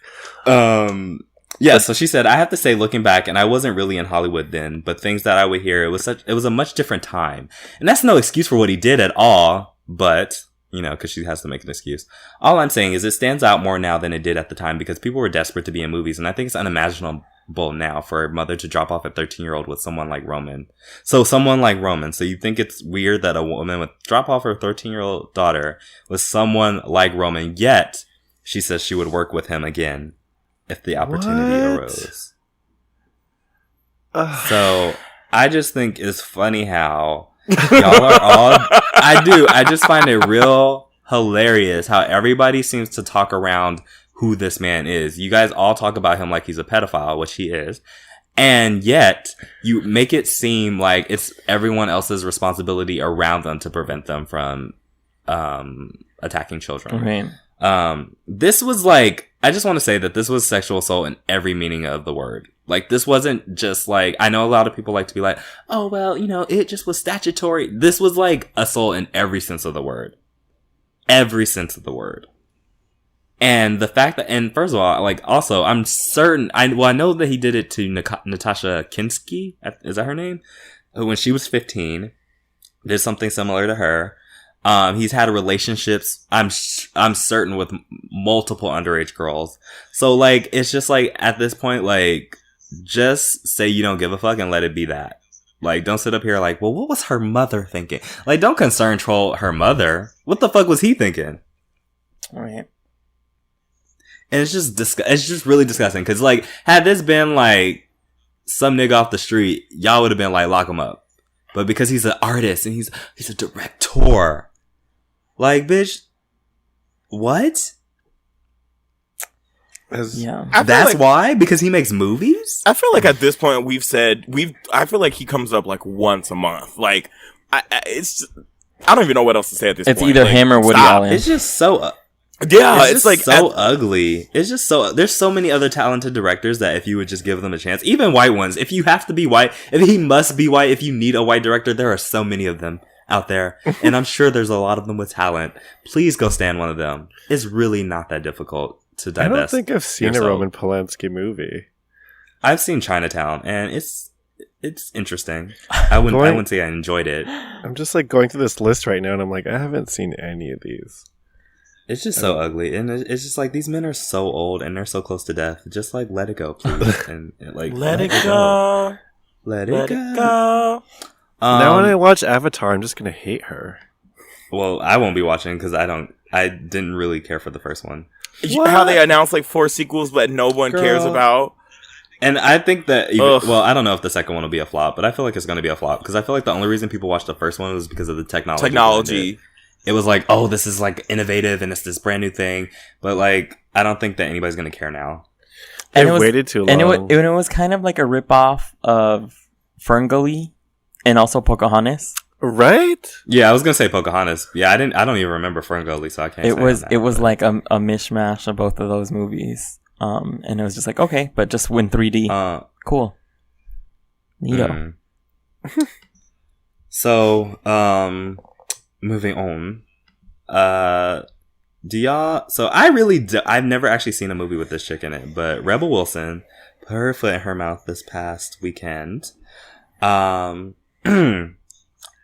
Yeah, so she said, I have to say, looking back, and I wasn't really in Hollywood then, but things that I would hear, it was a much different time. And that's no excuse for what he did at all, but, you know, because she has to make an excuse. All I'm saying is it stands out more now than it did at the time because people were desperate to be in movies, and I think it's unimaginable now for a mother to drop off a 13-year-old with someone like Roman. So you think it's weird that a woman would drop off her 13-year-old daughter with someone like Roman, yet she says she would work with him again if the opportunity arose. So I just think it's funny how y'all are all... I just find it real hilarious how everybody seems to talk around who this man is. You guys all talk about him like he's a pedophile, which he is. And yet, you make it seem like it's everyone else's responsibility around them to prevent them from attacking children. Right. This was like... I just want to say that this was sexual assault in every meaning of the word. Like, this wasn't just like... I know a lot of people like to be like, oh, well, you know, it just was statutory. This was like assault in every sense of the word. Every sense of the word. And the fact that, and first of all, like, also, I'm certain, I know that he did it to Natasha Kinski, is that her name? When she was 15, did something similar to her. He's had relationships, I'm certain, with multiple underage girls. So, like, it's just like, at this point, like, just say you don't give a fuck and let it be that. Like, don't sit up here like, well, what was her mother thinking? Like, don't concern troll her mother. What the fuck was he thinking? All right. And it's just really disgusting. Because, like, had this been, like, some nigga off the street, y'all would have been like, lock him up. But because he's an artist and he's a director. Like, bitch, what? Yeah. That's why? Because he makes movies? I feel like at this point I feel like he comes up like once a month. Like, I don't even know what else to say at this point. It's either him or Woody Allen. It's just so... Yeah, it's like so ugly. It's just so... There's so many other talented directors that if you would just give them a chance, even white ones, if you have to be white, if he must be white, if you need a white director, there are so many of them out there. And I'm sure there's a lot of them with talent. Please go stand one of them. It's really not that difficult to divest. I don't think I've seen a Roman Polanski movie. I've seen Chinatown, and it's interesting. I wouldn't say I enjoyed it. I'm just like going through this list right now, and I'm like, I haven't seen any of these. It's just so ugly, and it's just like these men are so old and they're so close to death. Just like let it go, please, and like let it go. Let it go. Now when I watch Avatar, I'm just gonna hate her. Well, I won't be watching because I didn't really care for the first one. What? How they announced like 4 sequels, but no one cares about. And I think that, I don't know if the second one will be a flop, but I feel like it's going to be a flop because I feel like the only reason people watched the first one was because of the technology. It was like, oh, this is like innovative and it's this brand new thing. But like, I don't think that anybody's going to care now. And it waited too long. And it was kind of like a ripoff of Ferngully and also Pocahontas. Right? Yeah, I was gonna say Pocahontas. Yeah, I don't even remember Ferngully, so I can't. It was like a mishmash of both of those movies. And it was just like, okay, but just in 3D. Cool. Neato. So, moving on. Do y'all? So I've never actually seen a movie with this chick in it, but Rebel Wilson put her foot in her mouth this past weekend.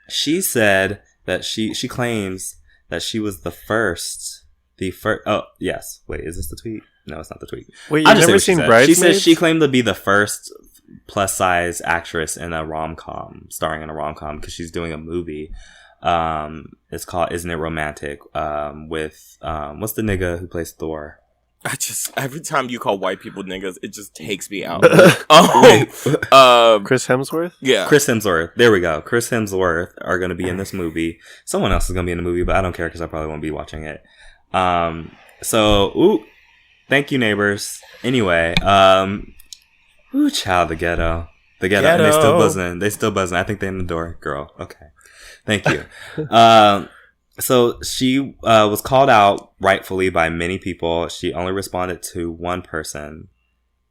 She said that she claims that she was the first. Oh yes, wait, is this the tweet? No, it's not the tweet. Wait, you've never seen Bridesmaids? She said she claimed to be the first plus size actress in a rom-com, starring in a rom-com, because she's doing a movie. It's called Isn't It Romantic? With what's the nigga who plays Thor? Every time you call white people niggas, it just takes me out. Chris Hemsworth? Yeah. Chris Hemsworth. There we go. Chris Hemsworth are going to be in this movie. Someone else is going to be in the movie, but I don't care because I probably won't be watching it. Thank you, neighbors. Anyway, child, the ghetto. And they still buzzing. I think they're in the door, girl. Okay. Thank you. So she was called out rightfully by many people. She only responded to one person,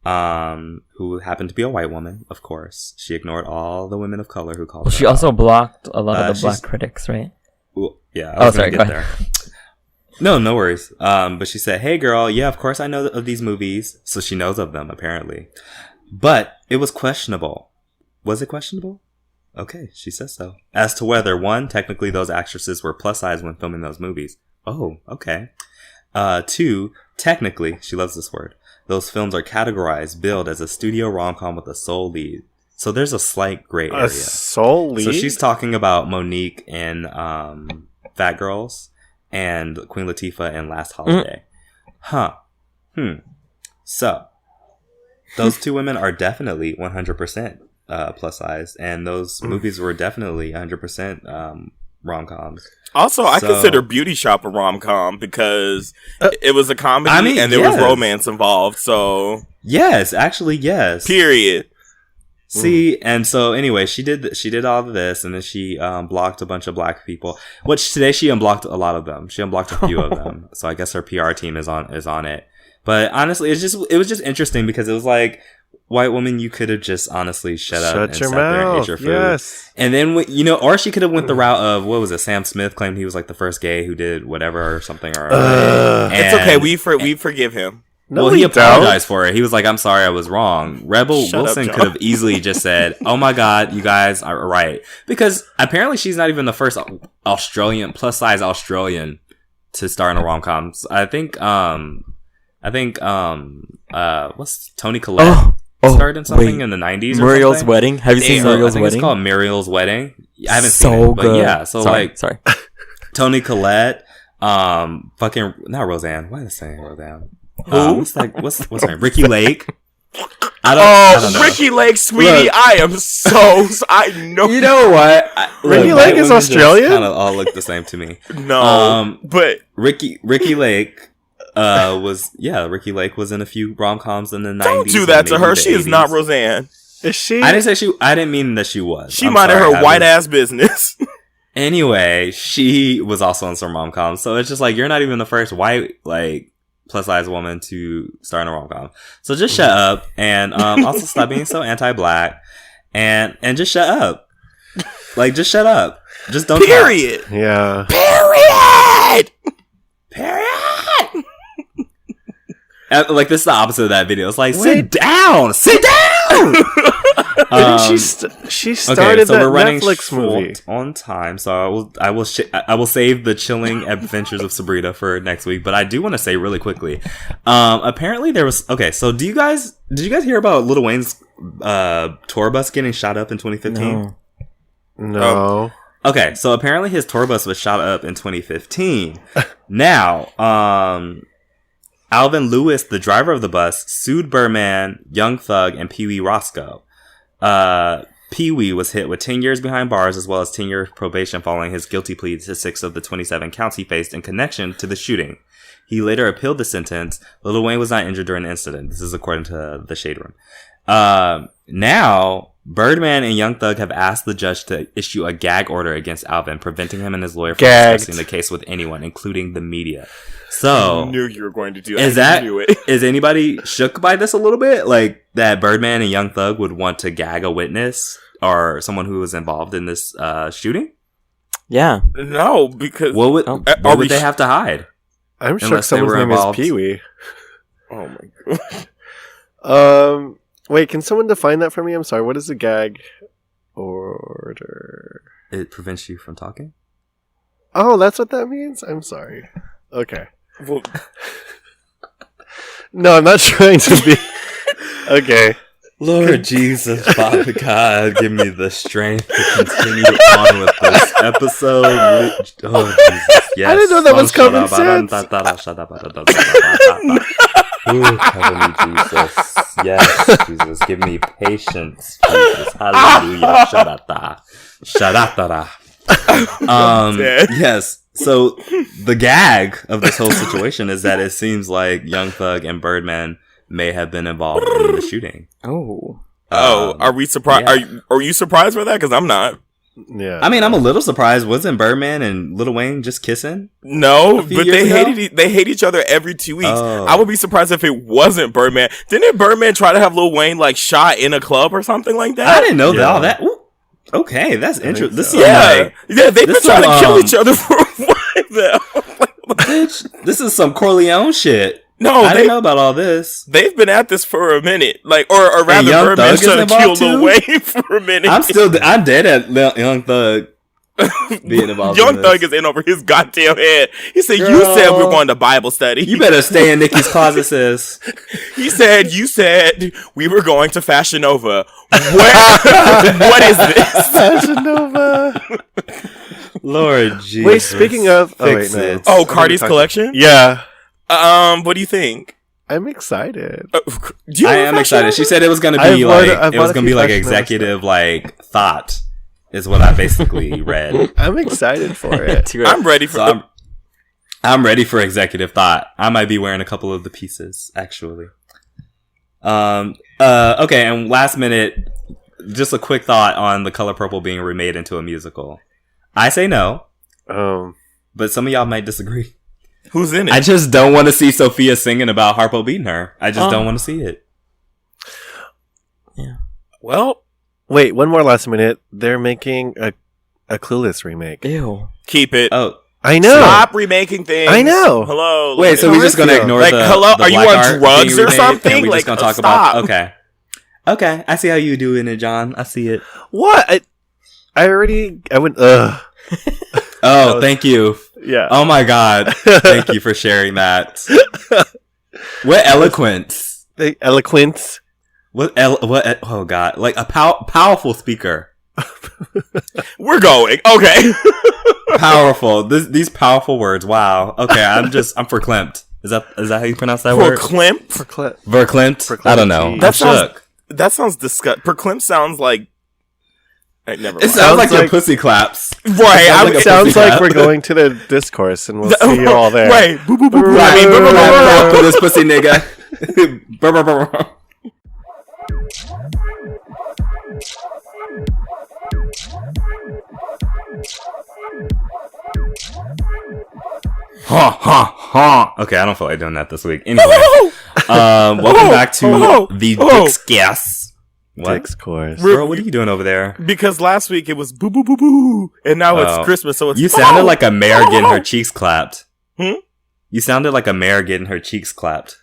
who happened to be a white woman, of course. She ignored all the women of color who called her She out. also blocked a lot of the black critics, right? Well, yeah. I was sorry, gonna go get there. No worries. But she said, "Hey, girl, yeah, of course I know of these movies." So she knows of them, apparently. But it was questionable. Was it questionable? Okay, she says so. As to whether, one, technically those actresses were plus size when filming those movies. Oh, okay. Two, technically, she loves this word, those films are categorized, billed as a studio rom-com with a sole lead. So there's a slight gray area. A sole lead? So she's talking about Monique in Fat Girls and Queen Latifah in Last Holiday. So those two women are definitely 100% plus size, and those movies were definitely 100% rom-coms. Also, I consider Beauty Shop a rom-com because it was a comedy and there was romance involved. So yes, actually, yes. Period. See, and so anyway, she did all of this, and then she blocked a bunch of black people. Which today she unblocked a lot of them. She unblocked a few of them. So I guess her PR team is on it. But honestly, it was just interesting because it was like, white woman, you could have just honestly shut up and your sat there and mouth. ate your food. Yes. And then, or she could have went the route of, what was it? Sam Smith claimed he was like the first gay who did whatever or something. It's okay. We forgive him. No, he apologized for it. He was like, "I'm sorry, I was wrong." Rebel Wilson could have easily just said, "Oh my God, you guys are right," because apparently she's not even the first Australian plus size Australian to star in a rom com. I think what's Toni Collette starred in something in the 90s. Muriel's Wedding. Have you seen Muriel's Wedding? It's called Muriel's Wedding. I haven't so seen it, but good. yeah. So sorry. Toni Collette, fucking not Roseanne. Why is I saying Roseanne? What's her name? Ricky Lake. I don't know. Ricky Lake, sweetie, look, I know. You know what? Ricky Lake is Australian? Kind of all look the same to me. No, but Ricky Lake Ricky Lake was in a few rom-coms in the 90s. Don't do that to her. She 80s. is not Roseanne. Is she? I didn't mean that she was. She minded her white ass business. Anyway, she was also in some rom-coms. So it's just like, you're not even the first white, like, plus-size woman to star in a rom-com. So just shut up, and also stop being so anti-black, and just shut up. Like, just shut up. Just don't Period. Talk. Yeah. Period. Like, this is the opposite of that video. It's like, sit down. She started that Netflix movie on time, so I will save the chilling adventures of Sabrina for next week. But I do want to say really quickly, apparently there was so did you guys hear about Lil Wayne's tour bus getting shot up in 2015? No. Okay, so apparently his tour bus was shot up in 2015. Now, Alvin Lewis, the driver of the bus, sued Birdman, Young Thug, and Pee Wee Roscoe. Pee Wee was hit with 10 years behind bars as well as 10 years probation following his guilty plea to 6 of the 27 counts he faced in connection to the shooting. He later appealed the sentence. Lil Wayne was not injured during the incident. This is according to the Shade Room. Now, Birdman and Young Thug have asked the judge to issue a gag order against Alvin, preventing him and his lawyer from discussing the case with anyone, including the media. So, I knew you were going to do that. Is anybody shook by this a little bit? Like, that Birdman and Young Thug would want to gag a witness or someone who was involved in this shooting? Yeah. No, because What would, Oh. what would they have to hide? I'm shocked Unless they someone's were name involved. is Pee-wee. oh my god. Wait, can someone define that for me? I'm sorry. What is a gag order? It prevents you from talking? Oh, that's what that means? I'm sorry. Okay. Well, No, I'm not trying to be... Okay. Lord Jesus, Father God, give me the strength to continue on with this episode. Oh, Jesus, yes. I didn't know that was common sense. Ooh, cover me, Jesus. Yes, Jesus, give me patience. Jesus, hallelujah. Shadata. Shadata. dead. Yes. So the gag of this whole situation is that it seems like Young Thug and Birdman may have been involved in the shooting. Oh. Are we surprised? yeah. Are you surprised by that? Because I'm not. Yeah. I mean, I'm a little surprised. Wasn't Birdman and Lil Wayne just kissing? No, few but years they ago? they hate each other every 2 weeks. Oh. I would be surprised if it wasn't Birdman. Didn't Birdman try to have Lil Wayne like shot in a club or something like that? I didn't know that. Yeah. All that. Ooh, okay, that's interesting. This is Yeah, like, yeah, they've been this trying to some, kill each other for a while now. bitch, this is some Corleone shit. No, I didn't know about all this. they've been at this for a minute, like, or rather, Young Birdman's Thug is trying to kill involved Lil too? Wayne for a minute. I'm dead at Young Thug being involved. Young in this. Thug is in over his goddamn head. He said, "You Girl. said we're going to Bible study. You better stay in Nikki's closet, sis. He said, you said we were going to Fashion Nova. What is this? Fashion Nova. Lord Jesus. Wait, speaking of... Oh, wait, Fix no. it. Oh, Cardi's collection? Yeah. What do you think? I'm excited. Do you I know am Fashion excited. Nova? She said it was gonna I've be bought like a- I've it was bought a gonna few be like Fashion Nova executive like thought is what I basically read. I'm excited for it. I'm ready for So I'm ready for executive thought. I might be wearing a couple of the pieces actually. Okay, and last minute, just a quick thought on The Color Purple being remade into a musical. I say no, but some of y'all might disagree. Who's in it? I just don't want to see Sophia singing about Harpo beating her. I just don't want to see it. well, Wait, one more last minute. They're making a Clueless remake. Ew. keep it. Oh, I know. Stop remaking things. I know. Hello. wait, like- so we're just gonna Horatio. ignore Like, the hello, the are you black on art drugs being or remade, something? And we're Like, just gonna talk stop. about okay. I see how you doing it, John. I see it. What? I went, ugh. Oh, was- thank you. Yeah. Oh my God. Thank you for sharing that. What eloquence. Eloquence. Oh God. Like a powerful speaker. We're going. Okay. Powerful. These powerful words. Wow. Okay. I'm verklempt. Is that how you pronounce that word? Verklempt? Verklempt? I don't know. That I'm sounds- shook. That sounds disgusting. Verklempt sounds like. Never It mind. sounds like your like- pussy claps. Right. sounds I'm, like a It sounds pussy like clap. we're going to the discourse and we'll see you all there. Right. Boo, boo, boo, boo. Right. I mean, boo, boo, boo, boo, Rap boo. for this pussy nigga. Brr, brr, brr, brr. Okay, I don't feel like doing that this week. Anyway, welcome back to the Discourse. What? Discourse. Girl, what are you doing over there? Because last week it was boo, boo, boo, boo. And now Oh. it's Christmas, so it's. You sounded like a mare getting her cheeks clapped. Hmm? You sounded like a mare getting her cheeks clapped.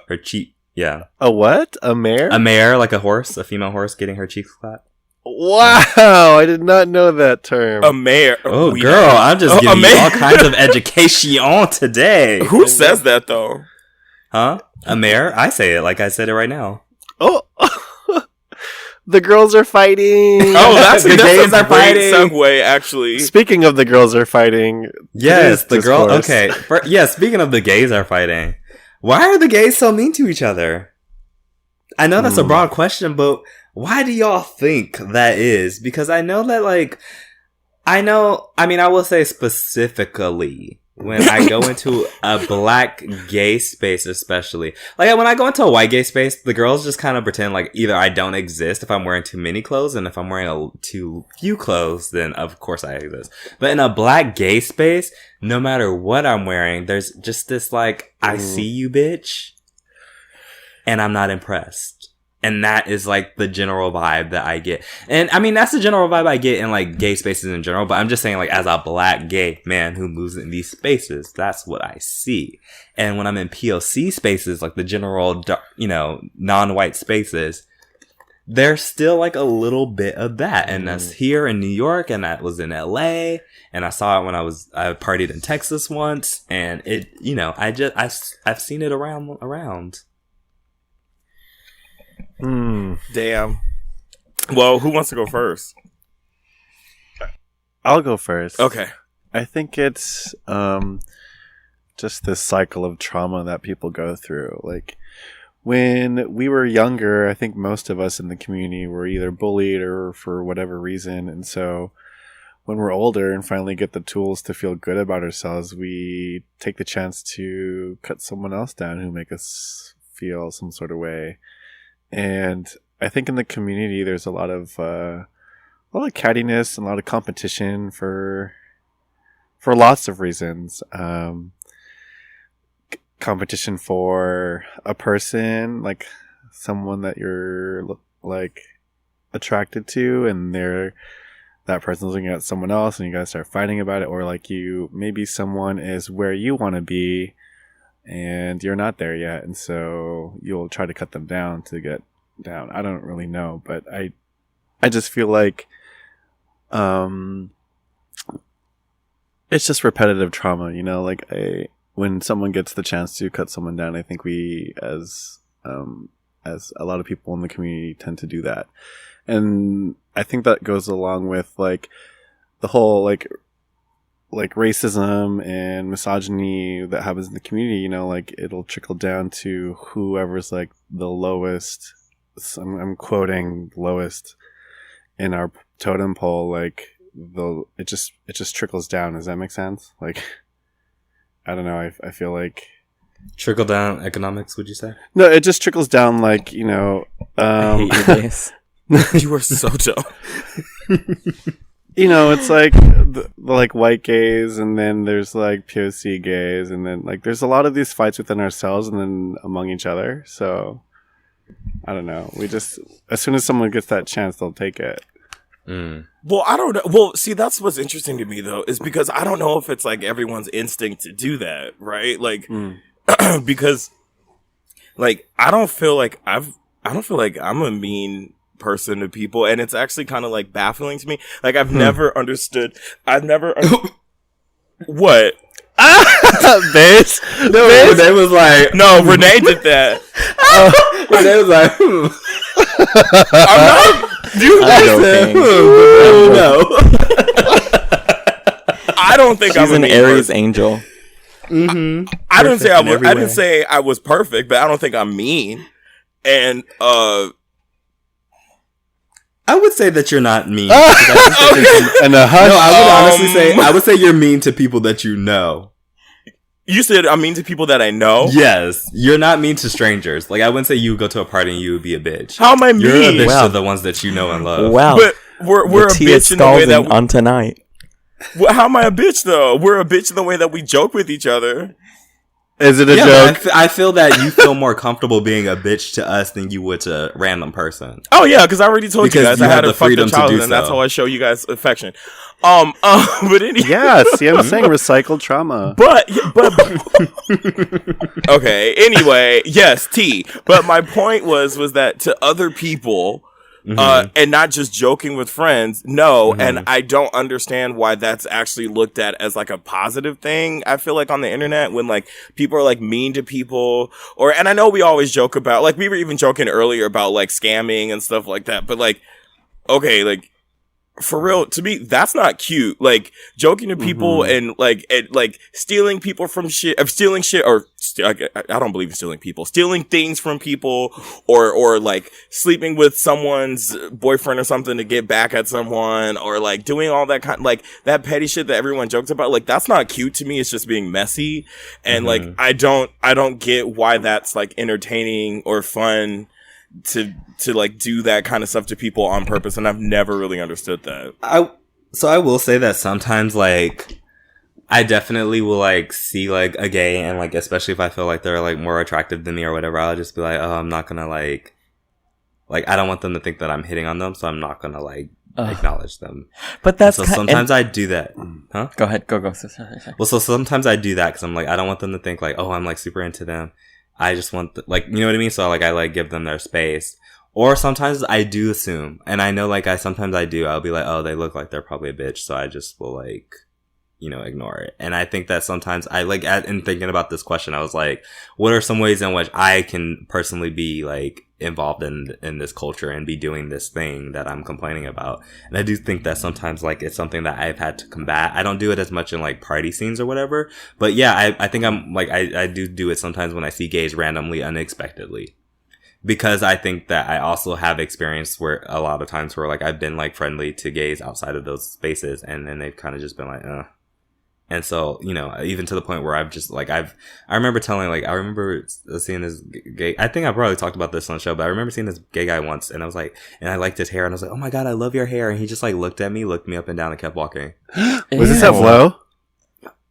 Her cheek, yeah. A what? A mare? A mare, like a horse, a female horse getting her cheeks clapped. Wow, I did not know that term. A mayor. Oh, We- girl, I'm just A giving you mare. all kinds of education today. Who says that though? Huh? A mare? I say it like I said it right now. Oh, the girls are fighting. Oh, that's, The that's gays a are great fighting. segue, actually. Speaking of the girls are fighting. Yes, the today's girl. discourse. Okay. Yeah, speaking of the gays are fighting. Why are the gays so mean to each other? I know that's a broad question, but why do y'all think that is? Because I know that, like, I will say specifically when I go into a black gay space, especially. Like, when I go into a white gay space, the girls just kind of pretend like either I don't exist if I'm wearing too many clothes, and if I'm wearing too few clothes, then of course I exist. But in a black gay space, no matter what I'm wearing, there's just this, like, I see you, bitch, and I'm not impressed. And that is like the general vibe that I get. And I mean, that's the general vibe I get in like gay spaces in general. But I'm just saying, like, as a black gay man who moves in these spaces, that's what I see. And when I'm in POC spaces, like the general, you know, non-white spaces, there's still like a little bit of that. And that's here in New York, and that was in LA. And I saw it when I partied in Texas once. And it, you know, I've seen it around. Damn. Well, who wants to go first? I'll go first. Okay. I think it's just this cycle of trauma that people go through. Like, when we were younger, I think most of us in the community were either bullied or for whatever reason. And so when we're older and finally get the tools to feel good about ourselves, we take the chance to cut someone else down who make us feel some sort of way. And I think in the community, there's a lot of cattiness and a lot of competition for lots of reasons. Competition for a person, like someone that you're like attracted to, and that person's looking at someone else, and you guys start fighting about it. Or like maybe someone is where you want to be, and you're not there yet, and so you'll try to cut them down to get down. I don't really know, but I just feel like it's just repetitive trauma, you know. Like when someone gets the chance to cut someone down, I think we as a lot of people in the community tend to do that. And I think that goes along with like the whole like racism and misogyny that happens in the community, you know, like it'll trickle down to whoever's like the lowest, I'm quoting lowest in our totem pole, like it just trickles down. Does that make sense? Like, I don't know. I feel like trickle down economics. Would you say? No, it just trickles down. Like, you know, I hate you guys. You are so dumb. You know, it's like the like white gays, and then there's like POC gays, and then like there's a lot of these fights within ourselves and then among each other. So I don't know. We just, as soon as someone gets that chance, they'll take it. Well, I don't know. Well, see, that's what's interesting to me though, is because I don't know if it's like everyone's instinct to do that, right? Like, because like I don't feel like I'm a mean person to people, and it's actually kind of like baffling to me. Like I've never understood. What? Bitch. No, Renee was like, no, Renee did that. Renee was like, I'm not. You no. I don't think She's I'm an Aries angel. I didn't say I was. I didn't say I was perfect, but I don't think I'm mean. And I would say that you're not mean. And a hush. No, I would honestly say I would say you're mean to people that you know. You said I'm mean to people that I know? Yes. You're not mean to strangers. Like, I wouldn't say you would go to a party and you would be a bitch. How am I mean? You're a bitch to the ones that you know and love. Wow. But we're a bitch in the way that on tonight. Well, how am I a bitch though? We're a bitch in the way that we joke with each other. Is it a joke? I feel that you feel more comfortable being a bitch to us than you would to a random person. Oh yeah, because I already told you guys I had a fucked up childhood, and that's so. how I show you guys affection. But anyway, yeah, see, I'm saying recycled trauma. But okay. Anyway, yes, T. But my point was that to other people, and not just joking with friends. No, and I don't understand why that's actually looked at as like a positive thing. I feel like on the internet when like people are like mean to people, and I know we always joke about, like we were even joking earlier about like scamming and stuff like that. But like, okay, like. For real, to me, that's not cute. Like joking to people and like stealing people from shit, stealing shit, or I don't believe in stealing people. Stealing things from people, or like sleeping with someone's boyfriend or something to get back at someone, or like doing all that kind, like that petty shit that everyone jokes about. Like that's not cute to me. It's just being messy, and like I don't get why that's like entertaining or fun to like do that kind of stuff to people on purpose, and I've never really understood that. So I will say that sometimes like I definitely will like see like a gay, and like especially if I feel like they're like more attractive than me or whatever, I'll just be like, oh, I'm not gonna like like, I don't want them to think that I'm hitting on them, so I'm not gonna, like, acknowledge them. But that's so sometimes I do that. Huh? Go ahead. Go. Sorry. Well, so sometimes I do that because I'm like, I don't want them to think like, oh, I'm like super into them. I just want like, you know what I mean? So like, I like give them their space. Or sometimes I do assume, and I know like sometimes I do. I'll be like, oh, they look like they're probably a bitch, so I just will like, you know, ignore it. And I think that sometimes I like, in thinking about this question, I was like, what are some ways in which I can personally be like involved in this culture and be doing this thing that I'm complaining about? And I do think that sometimes like it's something that I've had to combat. I don't do it as much in like party scenes or whatever, but yeah, I think I'm like, I do it sometimes when I see gays randomly, unexpectedly. Because I think that I also have experience where a lot of times where like I've been like friendly to gays outside of those spaces, and then they've kind of just been like, And so, you know, even to the point where I've just like, I remember seeing this gay, I think I probably talked about this on the show, but I remember seeing this gay guy once, and I was like, and I liked his hair, and I was like, oh my God, I love your hair. And he just like looked me up and down and kept walking. Was this at Flow?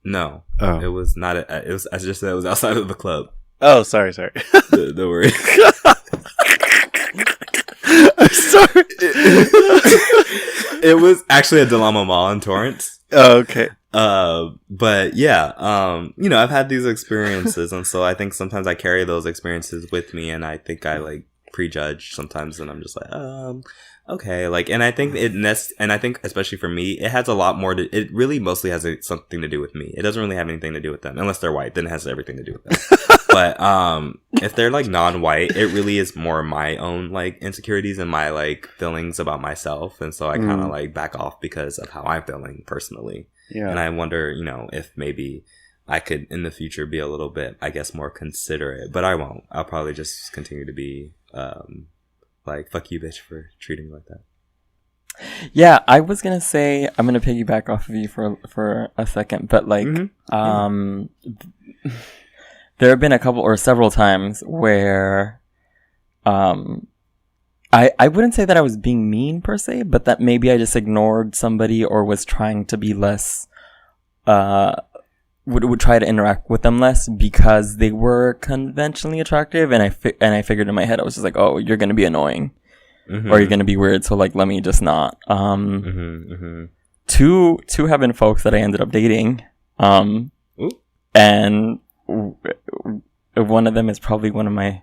No. Oh. It was not, it was, I just said it was outside of the club. Oh, sorry. Don't worry. I'm sorry. It was actually at Delamo Mall in Torrance. Oh, okay. But yeah, you know, I've had these experiences, and so I think sometimes I carry those experiences with me, and I think I like prejudge sometimes, and I'm just like, okay, like, and I think and I think especially for me, it has a lot more to, it really mostly has something to do with me. It doesn't really have anything to do with them, unless they're white, then it has everything to do with them. But, if they're like non-white, it really is more my own like insecurities and my like feelings about myself. And so I kind of like back off because of how I'm feeling personally. Yeah. And I wonder, you know, if maybe I could in the future be a little bit, I guess, more considerate, but I won't. I'll probably just continue to be, like, fuck you, bitch, for treating me like that. Yeah, I was gonna say, I'm gonna piggyback off of you for a second, but like, there have been a couple or several times where, I wouldn't say that I was being mean per se, but that maybe I just ignored somebody or was trying to be less, would try to interact with them less because they were conventionally attractive, and I figured in my head, I was just like, oh, you're gonna be annoying. Or you're gonna be weird, so like let me just not. Two have been folks that I ended up dating, and one of them is probably one of my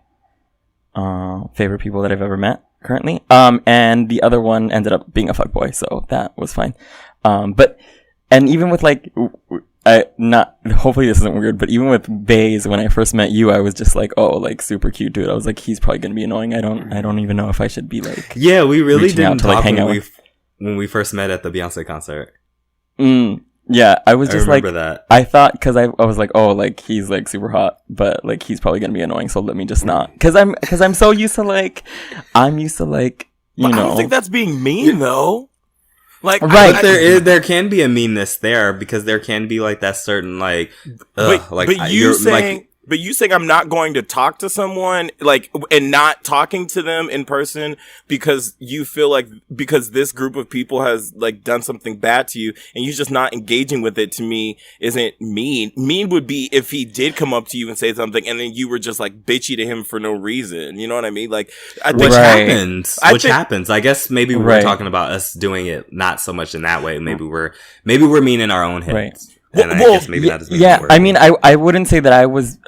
favorite people that I've ever met currently. And the other one ended up being a fuckboy, so that was fine. But even with like, hopefully this isn't weird, but even with Baze, when I first met you, I was just like, oh, like super cute dude. I was like, he's probably gonna be annoying. I don't even know if I should be like, yeah, we really didn't to, like, talk hang when we first met at the Beyonce concert. Yeah, I was just like, that. I thought, cause I was like, oh, like he's like super hot, but like he's probably gonna be annoying, so let me just not. Cause I'm so used to like, you know. I don't think that's being mean though. Like, right, but there can be a meanness there because there can be like that certain like, but you saying I'm not going to talk to someone like and not talking to them in person because you feel like because this group of people has like done something bad to you and you just not engaging with it, to me isn't mean. Mean would be if he did come up to you and say something and then you were just like bitchy to him for no reason. You know what I mean? Like, I think happens. I guess maybe we're talking about us doing it not so much in that way. Maybe we're mean in our own heads. Right. And I guess maybe that is yeah. I mean, I wouldn't say that I was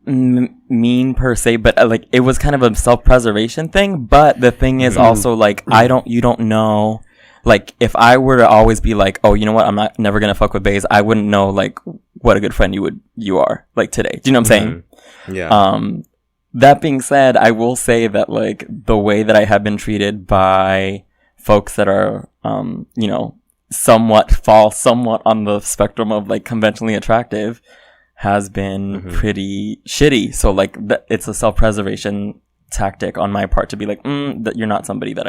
mean per se, but like it was kind of a self-preservation thing. But the thing is also like you don't know. Like if I were to always be like, oh, you know what, I'm never gonna fuck with Baze, I wouldn't know like what a good friend you are like today. Do you know what I'm saying? Yeah. That being said, I will say that like the way that I have been treated by folks that are you know, fall somewhat on the spectrum of like conventionally attractive has been pretty shitty. So like it's a self-preservation tactic on my part to be like, that you're not somebody that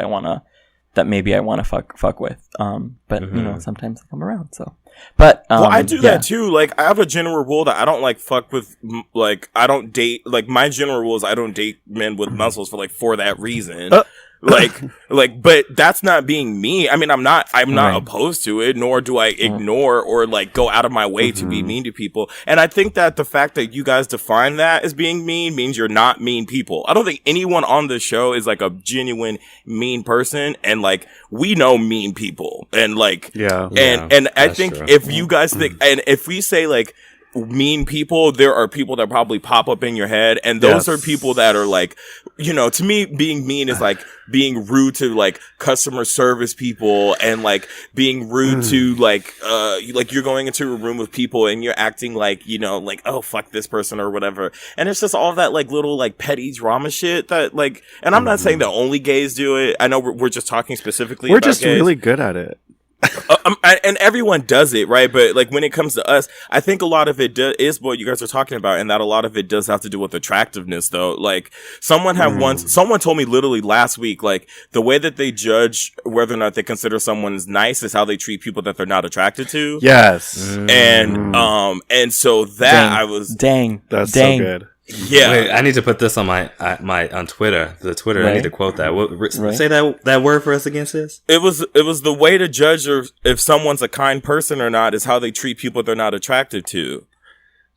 maybe I want to fuck with. But you know, sometimes I come around. So, but well, I do that too. Like I have a general rule that I don't like fuck with. Like I don't date. Like my general rule is I don't date men with muscles for that reason. But that's not being mean. I mean, I'm not Right. opposed to it, nor do I ignore or like go out of my way to be mean to people. And I think that the fact that you guys define that as being mean means you're not mean people. I don't think anyone on the show is like a genuine mean person. And like, we know mean people. And like, and I think true. if you guys think, and if we say like, mean people, there are people that probably pop up in your head, and those are people that are like, you know, to me, being mean is like being rude to like customer service people, and like being rude to like you're going into a room with people and you're acting like, you know, like, oh, fuck this person or whatever. And it's just all that like little like petty drama shit that like, and I'm not saying that only gays do it. I know we're just talking specifically We're about just gays. really good at it. And everyone does it, right? But like when it comes to us, I think a lot of it is what you guys are talking about, and that a lot of it does have to do with attractiveness, though. Like someone told me literally last week, like the way that they judge whether or not they consider someone nice is how they treat people that they're not attracted to. Yes. And so that That's so good. Yeah. Wait, I need to put this on my on Twitter. The Twitter, I need to quote that. Say that word for us again, sis. It was the way to judge if someone's a kind person or not is how they treat people they're not attracted to.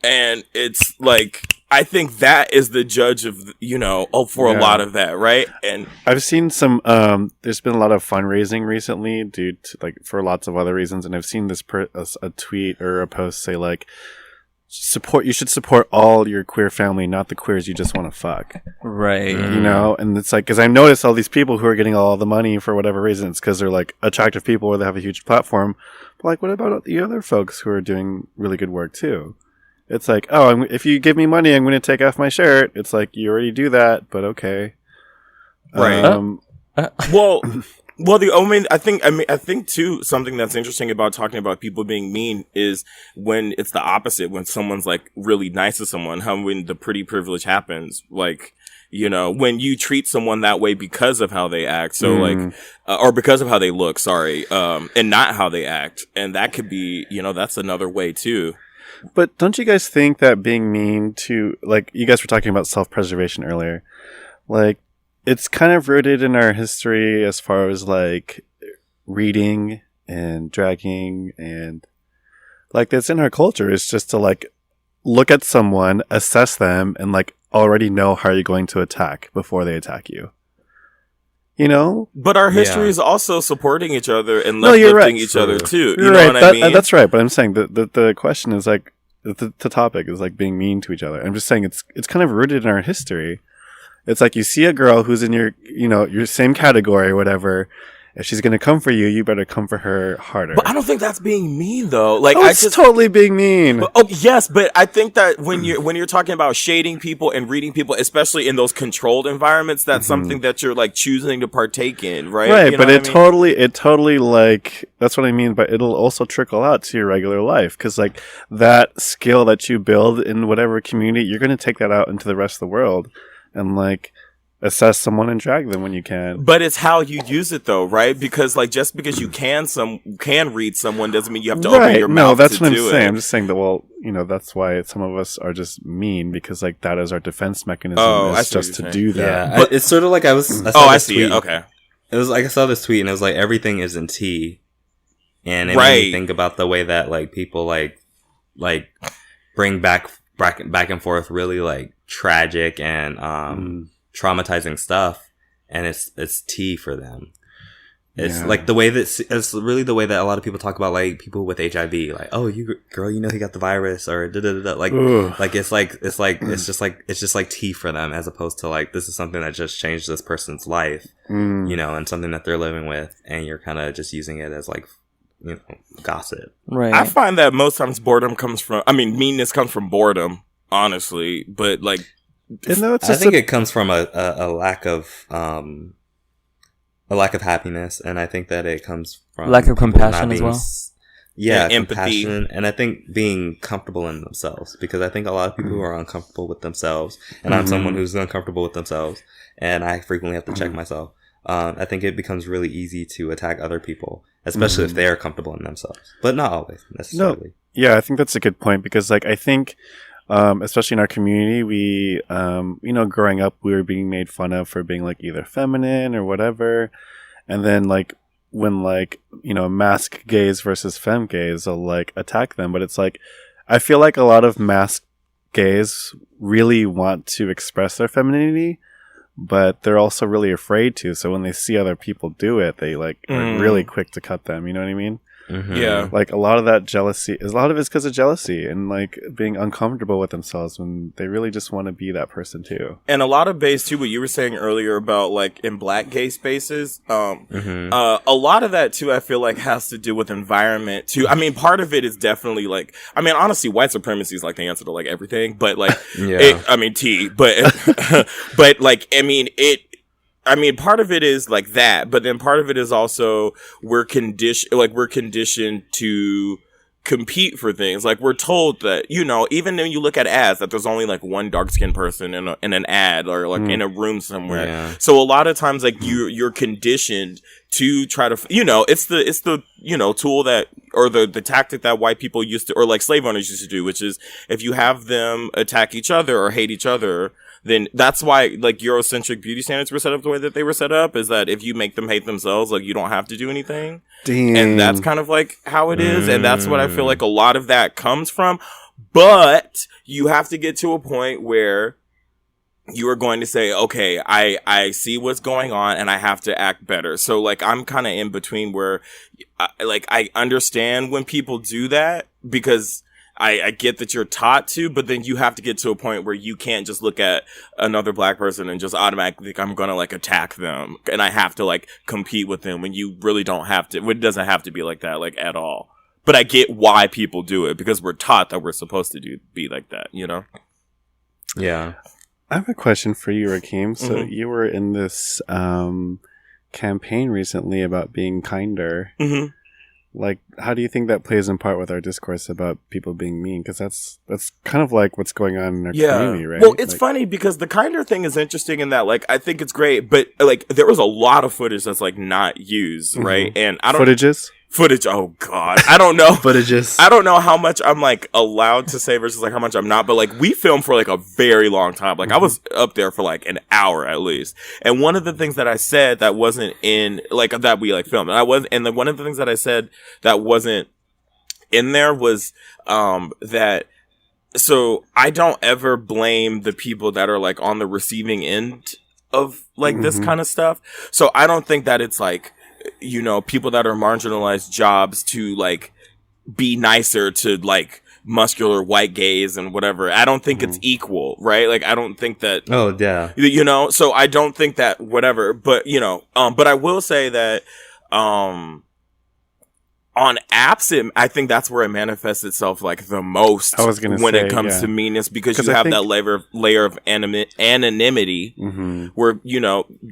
And it's like, I think that is the judge of, you know, for a lot of that, right? And I've seen some, there's been a lot of fundraising recently due to like, for lots of other reasons. And I've seen this a tweet or a post say like, you should support all your queer family, not the queers you just want to fuck. Right. You know, and it's like, because I noticed all these people who are getting all the money for whatever reason. It's because they're like attractive people or they have a huge platform. But like, what about the other folks who are doing really good work too? It's like, oh, if you give me money, I'm going to take off my shirt. It's like, you already do that, but okay. Right. I think too, something that's interesting about talking about people being mean is when it's the opposite, when someone's like really nice to someone, when the pretty privilege happens, like, you know, when you treat someone that way because of how they act. So like, or because of how they look, and not how they act. And that could be, you know, that's another way too. But don't you guys think that being mean to, like, you guys were talking about self-preservation earlier, like, it's kind of rooted in our history as far as like reading and dragging, and like that's in our culture. It's just to like look at someone, assess them, and like already know how you're going to attack before they attack you. You know? But our history is also supporting each other and lifting each other too. You know what I mean? That's right. But I'm saying the question is like the topic is like being mean to each other. I'm just saying it's kind of rooted in our history. It's like you see a girl who's in your, you know, your same category or whatever. If she's going to come for you, you better come for her harder. But I don't think that's being mean though. Like, it's totally being mean. Yes, but I think that when you're talking about shading people and reading people, especially in those controlled environments, that's something that you're like choosing to partake in, right? Right, you know but it totally like, that's what I mean, but it'll also trickle out to your regular life. Cause like that skill that you build in whatever community, you're going to take that out into the rest of the world. And like assess someone and drag them when you can. But it's how you use it though, right? Because like just because you can read someone doesn't mean you have to open your mouth. No, that's to what I'm do saying. it. I'm just saying that, well, you know, that's why some of us are just mean, because like that is our defense mechanism, is just to do that. Yeah, but it's sort of like I see it. Okay. It was like I saw this tweet and it was like everything is in T. And it made me think about the way that like people like bring back and forth really like tragic and traumatizing stuff, and it's tea for them. It's like the way that it's really the way that a lot of people talk about like people with HIV, like, oh, girl, you know he got the virus, or like it's just like tea for them, as opposed to like this is something that just changed this person's life, you know, and something that they're living with, and you're kind of just using it as like, you know, gossip. Right. I find that most times meanness comes from boredom, honestly, but like, I think it comes from a lack of happiness, and I think that it comes from lack of compassion as well. Yeah, empathy, compassion, and I think being comfortable in themselves, because I think a lot of people who are uncomfortable with themselves, and I'm someone who's uncomfortable with themselves, and I frequently have to check myself. I think it becomes really easy to attack other people, especially if they are comfortable in themselves, but not always necessarily. No. Yeah, I think that's a good point, because like I think especially in our community, we, growing up, we were being made fun of for being like either feminine or whatever. And then like when like, mask gays versus femme gays will like attack them. But it's like, I feel like a lot of mask gays really want to express their femininity, but they're also really afraid to. So when they see other people do it, they like are really quick to cut them. You know what I mean? Mm-hmm. Yeah. Like a lot of that jealousy, a lot of it's because of jealousy and like being uncomfortable with themselves when they really just want to be that person too. And a lot of base too, what you were saying earlier about like in black gay spaces, a lot of that too, I feel like has to do with environment too. I mean, part of it is definitely like, I mean, honestly, white supremacy is like the answer to like everything, but like, but like, I mean, part of it is like that, but then part of it is also we're conditioned to compete for things. Like we're told that, even when you look at ads, that there's only like one dark skinned person in an ad or like in a room somewhere. Yeah. So a lot of times, like you're conditioned to try to, it's the tool that, or the tactic that white people used to, or like slave owners used to do, which is if you have them attack each other or hate each other, then that's why like Eurocentric beauty standards were set up the way that they were set up, is that if you make them hate themselves, like you don't have to do anything. Damn. And that's kind of like how it is. And that's what I feel like a lot of that comes from. But you have to get to a point where you are going to say, okay, I see what's going on and I have to act better. So like I'm kind of in between where I understand when people do that, because I get that you're taught to, but then you have to get to a point where you can't just look at another black person and just automatically think I'm going to like attack them and I have to like compete with them when you really don't have to. It doesn't have to be like that, like at all. But I get why people do it, because we're taught that we're supposed to be like that, Yeah. I have a question for you, Rakeem. So you were in this campaign recently about being kinder. Mm-hmm. Like, how do you think that plays in part with our discourse about people being mean? Because that's kind of like what's going on in our community, right? Well, it's funny because the kinder thing is interesting in that, like, I think it's great, but like, there was a lot of footage that's like not used, right? And I don't footage. Oh God, I don't know. Footages. I don't know how much I'm like allowed to say versus like how much I'm not. But like we filmed for like a very long time. Like I was up there for like an hour at least. And one of the things that I said that wasn't in like that we like filmed, and then one of the things that I said that wasn't in there was that. So I don't ever blame the people that are like on the receiving end of like this kind of stuff. So I don't think that it's like, people that are marginalized jobs to like be nicer to like muscular white gays and whatever. I don't think it's equal, right? Like I don't think that. Oh yeah. So I don't think that whatever. But but I will say that on apps, I think that's where it manifests itself like the most. I was gonna when say, it comes to meanness, because you have that layer of anonymity where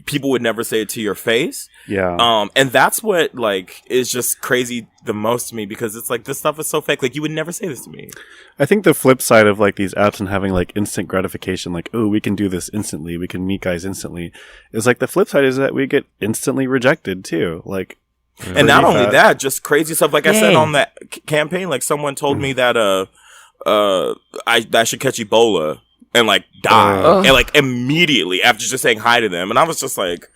people would never say it to your face. Yeah. And that's what like is just crazy the most to me, because it's like this stuff is so fake. Like you would never say this to me. I think the flip side of like these apps and having like instant gratification, like, oh, we can do this instantly, we can meet guys instantly, is like the flip side is that we get instantly rejected too. Like. And not only that, just crazy stuff. Like I said on that campaign, like someone told me that I should catch Ebola and like die, and like immediately after just saying hi to them, and I was just like,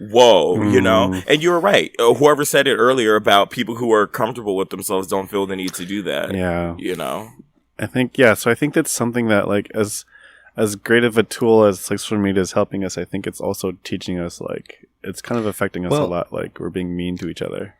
whoa, And you were right. Whoever said it earlier about people who are comfortable with themselves don't feel the need to do that. Yeah, I think So I think that's something that like as great of a tool as social media is helping us, I think it's also teaching us like. It's kind of affecting us a lot. Like we're being mean to each other.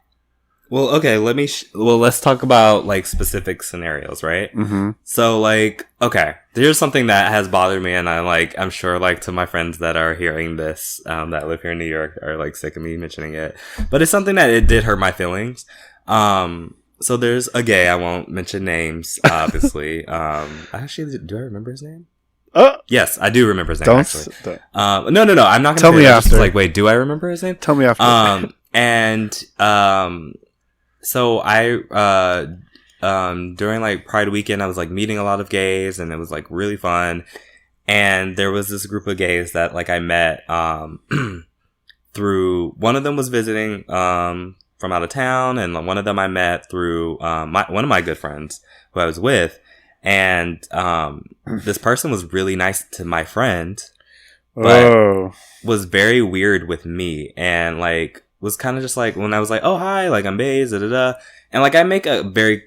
Well, okay. Let's talk about like specific scenarios, right? Mm-hmm. So like, okay, here's something that has bothered me, and I'm sure like to my friends that are hearing this, that live here in New York are like sick of me mentioning it, but it's something that it did hurt my feelings. So there's a gay, I won't mention names, obviously. Actually, do I remember his name? Yes, I do remember his name. Actually, no. I'm not gonna tell me after. Just like, wait, do I remember his name? Tell me after. So I during like Pride weekend, I was like meeting a lot of gays, and it was like really fun. And there was this group of gays that like I met through. One of them was visiting from out of town, and one of them I met through one of my good friends who I was with. And this person was really nice to my friend, but was very weird with me, and like was kind of just like when I was like, oh hi, like I'm Baze, da da da, and like I make a very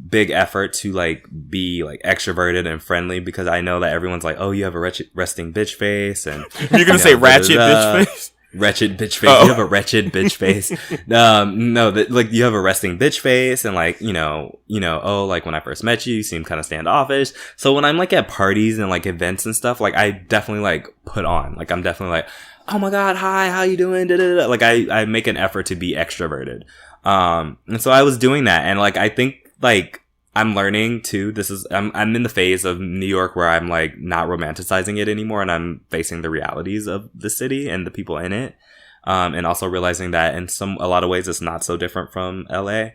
big effort to like be like extroverted and friendly because I know that everyone's like, oh, you have a resting bitch face, and you're gonna say ratchet bitch face. Wretched bitch face. Oh. You have a wretched bitch face. No, that like you have a resting bitch face, and like you know. Oh, like when I first met you, you seem kind of standoffish. So when I'm like at parties and like events and stuff, like I definitely like put on. Like I'm definitely like, oh my god, hi, how you doing? Da-da-da. Like I make an effort to be extroverted. And so I was doing that, and like I think like I'm learning too. I'm in the phase of New York where I'm like not romanticizing it anymore, and I'm facing the realities of the city and the people in it. And also realizing that in a lot of ways it's not so different from LA.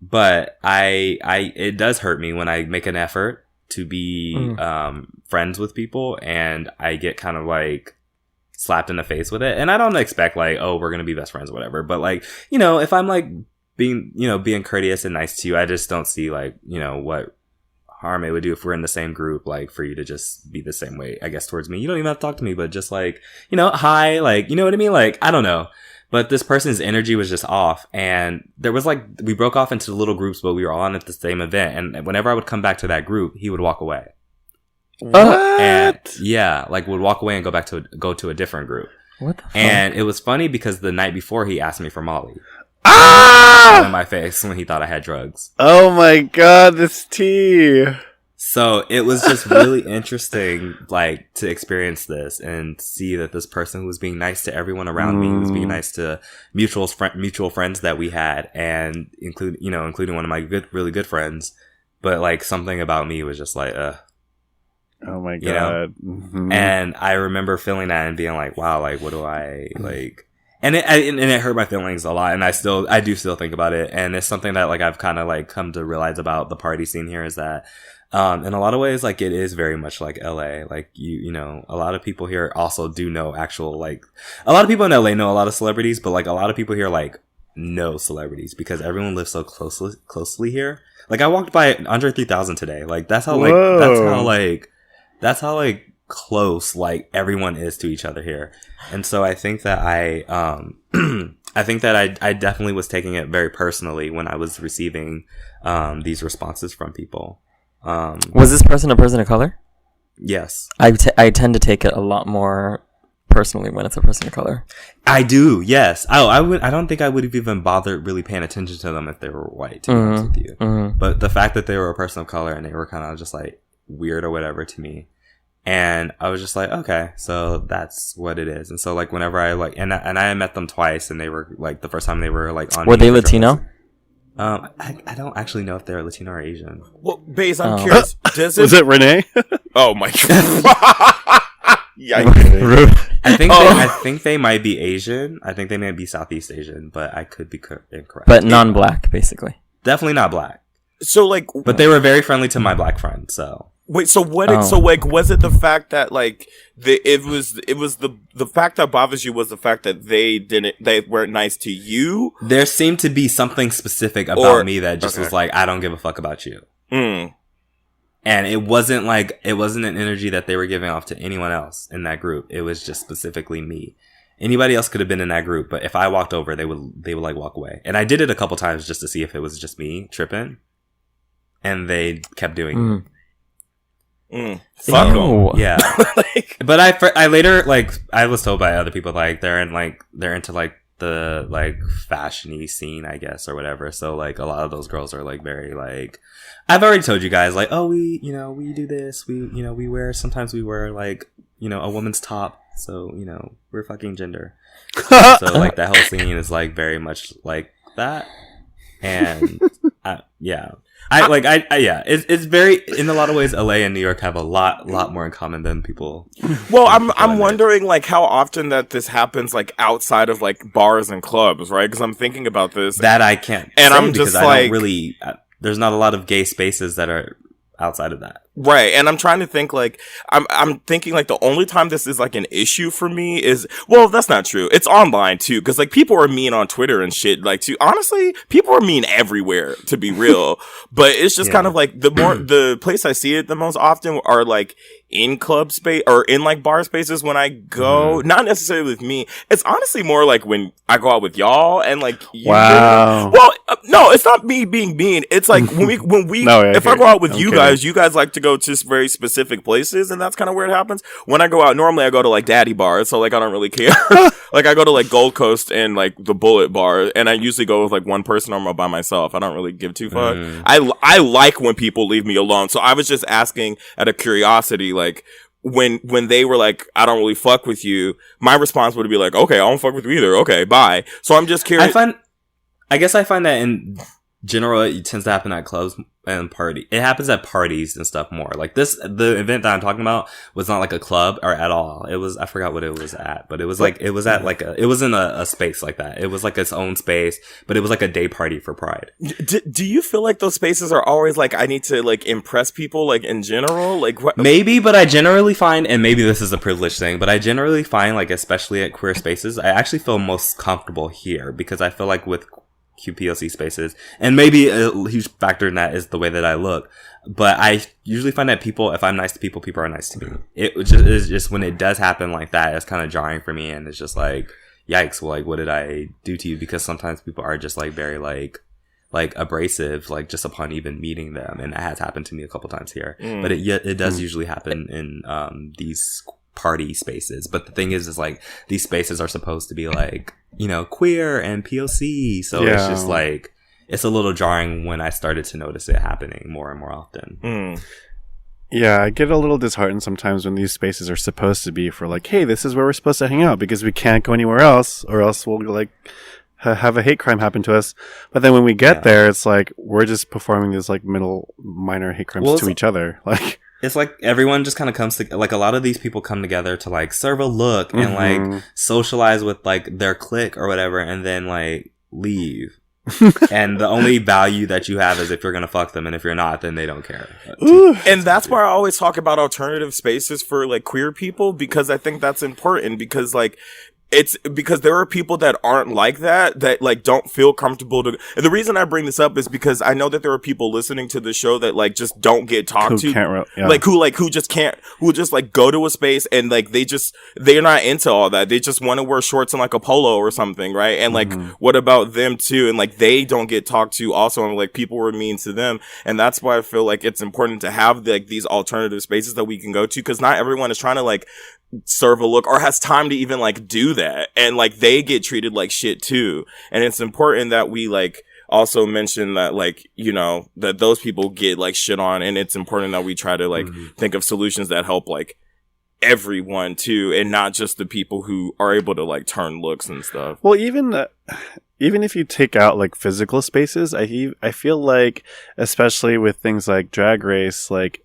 But it does hurt me when I make an effort to be, friends with people and I get kind of like slapped in the face with it. And I don't expect like, oh, we're going to be best friends or whatever. But like, if I'm like, being courteous and nice to you, I just don't see like, what harm it would do if we're in the same group, like for you to just be the same way, I guess, towards me. You don't even have to talk to me, but just like, hi, like, you know what I mean? Like, I don't know. But this person's energy was just off, and there was like, we broke off into little groups, but we were on at the same event. And whenever I would come back to that group, he would walk away. What? And yeah, like would walk away and go to a different group. What the fuck? And it was funny because the night before he asked me for Molly. In my face when he thought I had drugs. Oh my god, this tea. So it was just really interesting, like, to experience this and see that this person who was being nice to everyone around me, was being nice to mutual friends that we had, and including one of my really good friends, but like something about me was just like, oh my god. Mm-hmm. And I remember feeling that and being like, wow, like, what do I like? And it hurt my feelings a lot, and I do still think about it, and it's something that like I've kind of like come to realize about the party scene here is that, in a lot of ways, like it is very much like LA. Like a lot of people here also do know actual like a lot of people in LA know a lot of celebrities, but like a lot of people here like know celebrities because everyone lives so closely here. Like I walked by Andre 3000 today. Like that's how close like everyone is to each other here. And so I think that I definitely was taking it very personally when I was receiving these responses from people. Was this person a person of color? Yes. I tend to take it a lot more personally when it's a person of color. I do, yes. I don't think I would have even bothered really paying attention to them if they were white, to be honest with you. Mm-hmm. But the fact that they were a person of color and they were kind of just like weird or whatever to me. And I was just like, okay, so that's what it is. And so like whenever I like, and I met them twice, and they were like the first time they were like on. Were they Latino? I don't actually know if they're Latino or Asian. Well, Baze, I'm curious. Was it Renee? Oh my god! I think they might be Asian. I think they may be Southeast Asian, but I could be incorrect. But non-black, basically. Definitely not black. So like, but they were very friendly to my black friend. So wait, so what? So like, was it the fact that like it was the fact that bothers you was the fact that they weren't nice to you? There seemed to be something specific about me that just was like, I don't give a fuck about you. And it wasn't an energy that they were giving off to anyone else in that group. It was just specifically me. Anybody else could have been in that group, but if I walked over, they would like walk away. And I did it a couple times just to see if it was just me tripping. And they kept doing it. Fuck them. Yeah. But I later, like, I was told by other people, like, they're into like the like fashion-y scene, I guess, or whatever. So like a lot of those girls are like very like, I've already told you guys, like, oh, we do this, sometimes we wear like, a woman's top. So, we're fucking gender. So like that whole scene is like very much like that. And yeah. It's very, in a lot of ways, LA and New York have a lot more in common than people. Well, I'm wondering like how often that this happens like outside of like bars and clubs, right? Because I'm thinking about this. That I can't. And I'm just like, there's not a lot of gay spaces that are outside of that. Right, and I'm trying to think, like, I'm thinking, like, the only time this is, like, an issue for me is, well, that's not true. It's online, too, because, like, people are mean on Twitter and shit, like, too. Honestly, people are mean everywhere, to be real. But it's just kind of, like, the place I see it the most often are, like, in club space, or in, like, bar spaces when I go. Not necessarily with me. It's honestly more, like, when I go out with y'all, and, like, Wow. Well, no, it's not me being mean. It's, like, when we if I go out with you guys like to go to very specific places, and that's kind of where it happens. When I go out, normally I go to like daddy bars, so like I don't really care. Like I go to like Gold Coast and like the Bullet Bar, and I usually go with like one person or by myself. I don't really give two fuck. I like when people leave me alone. So I was just asking out of curiosity, like when they were like, I don't really fuck with you, my response would be like, okay, I don't fuck with you either. Okay, bye. So I'm just curious. I guess I find that in general, it tends to happen at clubs and party. It happens at parties and stuff more. Like the event that I'm talking about was not like a club or at all. It was, I forgot what it was at, but it was like, it was at like it was in a space like that. It was like its own space, but it was like a day party for Pride. Do you feel like those spaces are always like, I need to like impress people, like in general? Like what? Maybe, but I generally find, and maybe this is a privilege thing, but I generally find like, especially at queer spaces, I actually feel most comfortable here because I feel like with QPOC spaces, and maybe a huge factor in that is the way that I look, but I usually find that people, if I'm nice to people, people are nice to me. It's just when it does happen like that, it's kind of jarring for me, and it's just like, yikes, well, like, what did I do to you? Because sometimes people are just like very like abrasive, like just upon even meeting them, and that has happened to me a couple times here. But it does usually happen in these party spaces. But the thing is like these spaces are supposed to be like, you know, queer and POC, so it's just like it's a little jarring when I started to notice it happening more and more often. Yeah, I get a little disheartened sometimes when these spaces are supposed to be for like, hey, this is where we're supposed to hang out because we can't go anywhere else, or else we'll like have a hate crime happen to us. But then when we get there, it's like we're just performing these like minor hate crimes to each other. Like, it's like everyone just kind of comes to, like, a lot of these people come together to like serve a look and like socialize with like their clique or whatever, and then like leave. And the only value that you have is if you're gonna fuck them, and if you're not, then they don't care. And that's why I always talk about alternative spaces for like queer people, because I think that's important, because like it's because there are people that aren't like that like don't feel comfortable to. And the reason I bring this up is because I know that there are people listening to the show that like just don't get talked to, who just like go to a space and like they're not into all that. They just want to wear shorts and like a polo or something, right? And like, what about them too? And like they don't get talked to also, and like people were mean to them. And that's why I feel like it's important to have like these alternative spaces that we can go to, because not everyone is trying to like serve a look or has time to even like do that, and like they get treated like shit too. And it's important that we like also mention that, like, you know, that those people get like shit on, and it's important that we try to like think of solutions that help like everyone too, and not just the people who are able to like turn looks and stuff. Well, even if you take out like physical spaces, I feel like, especially with things like Drag Race, like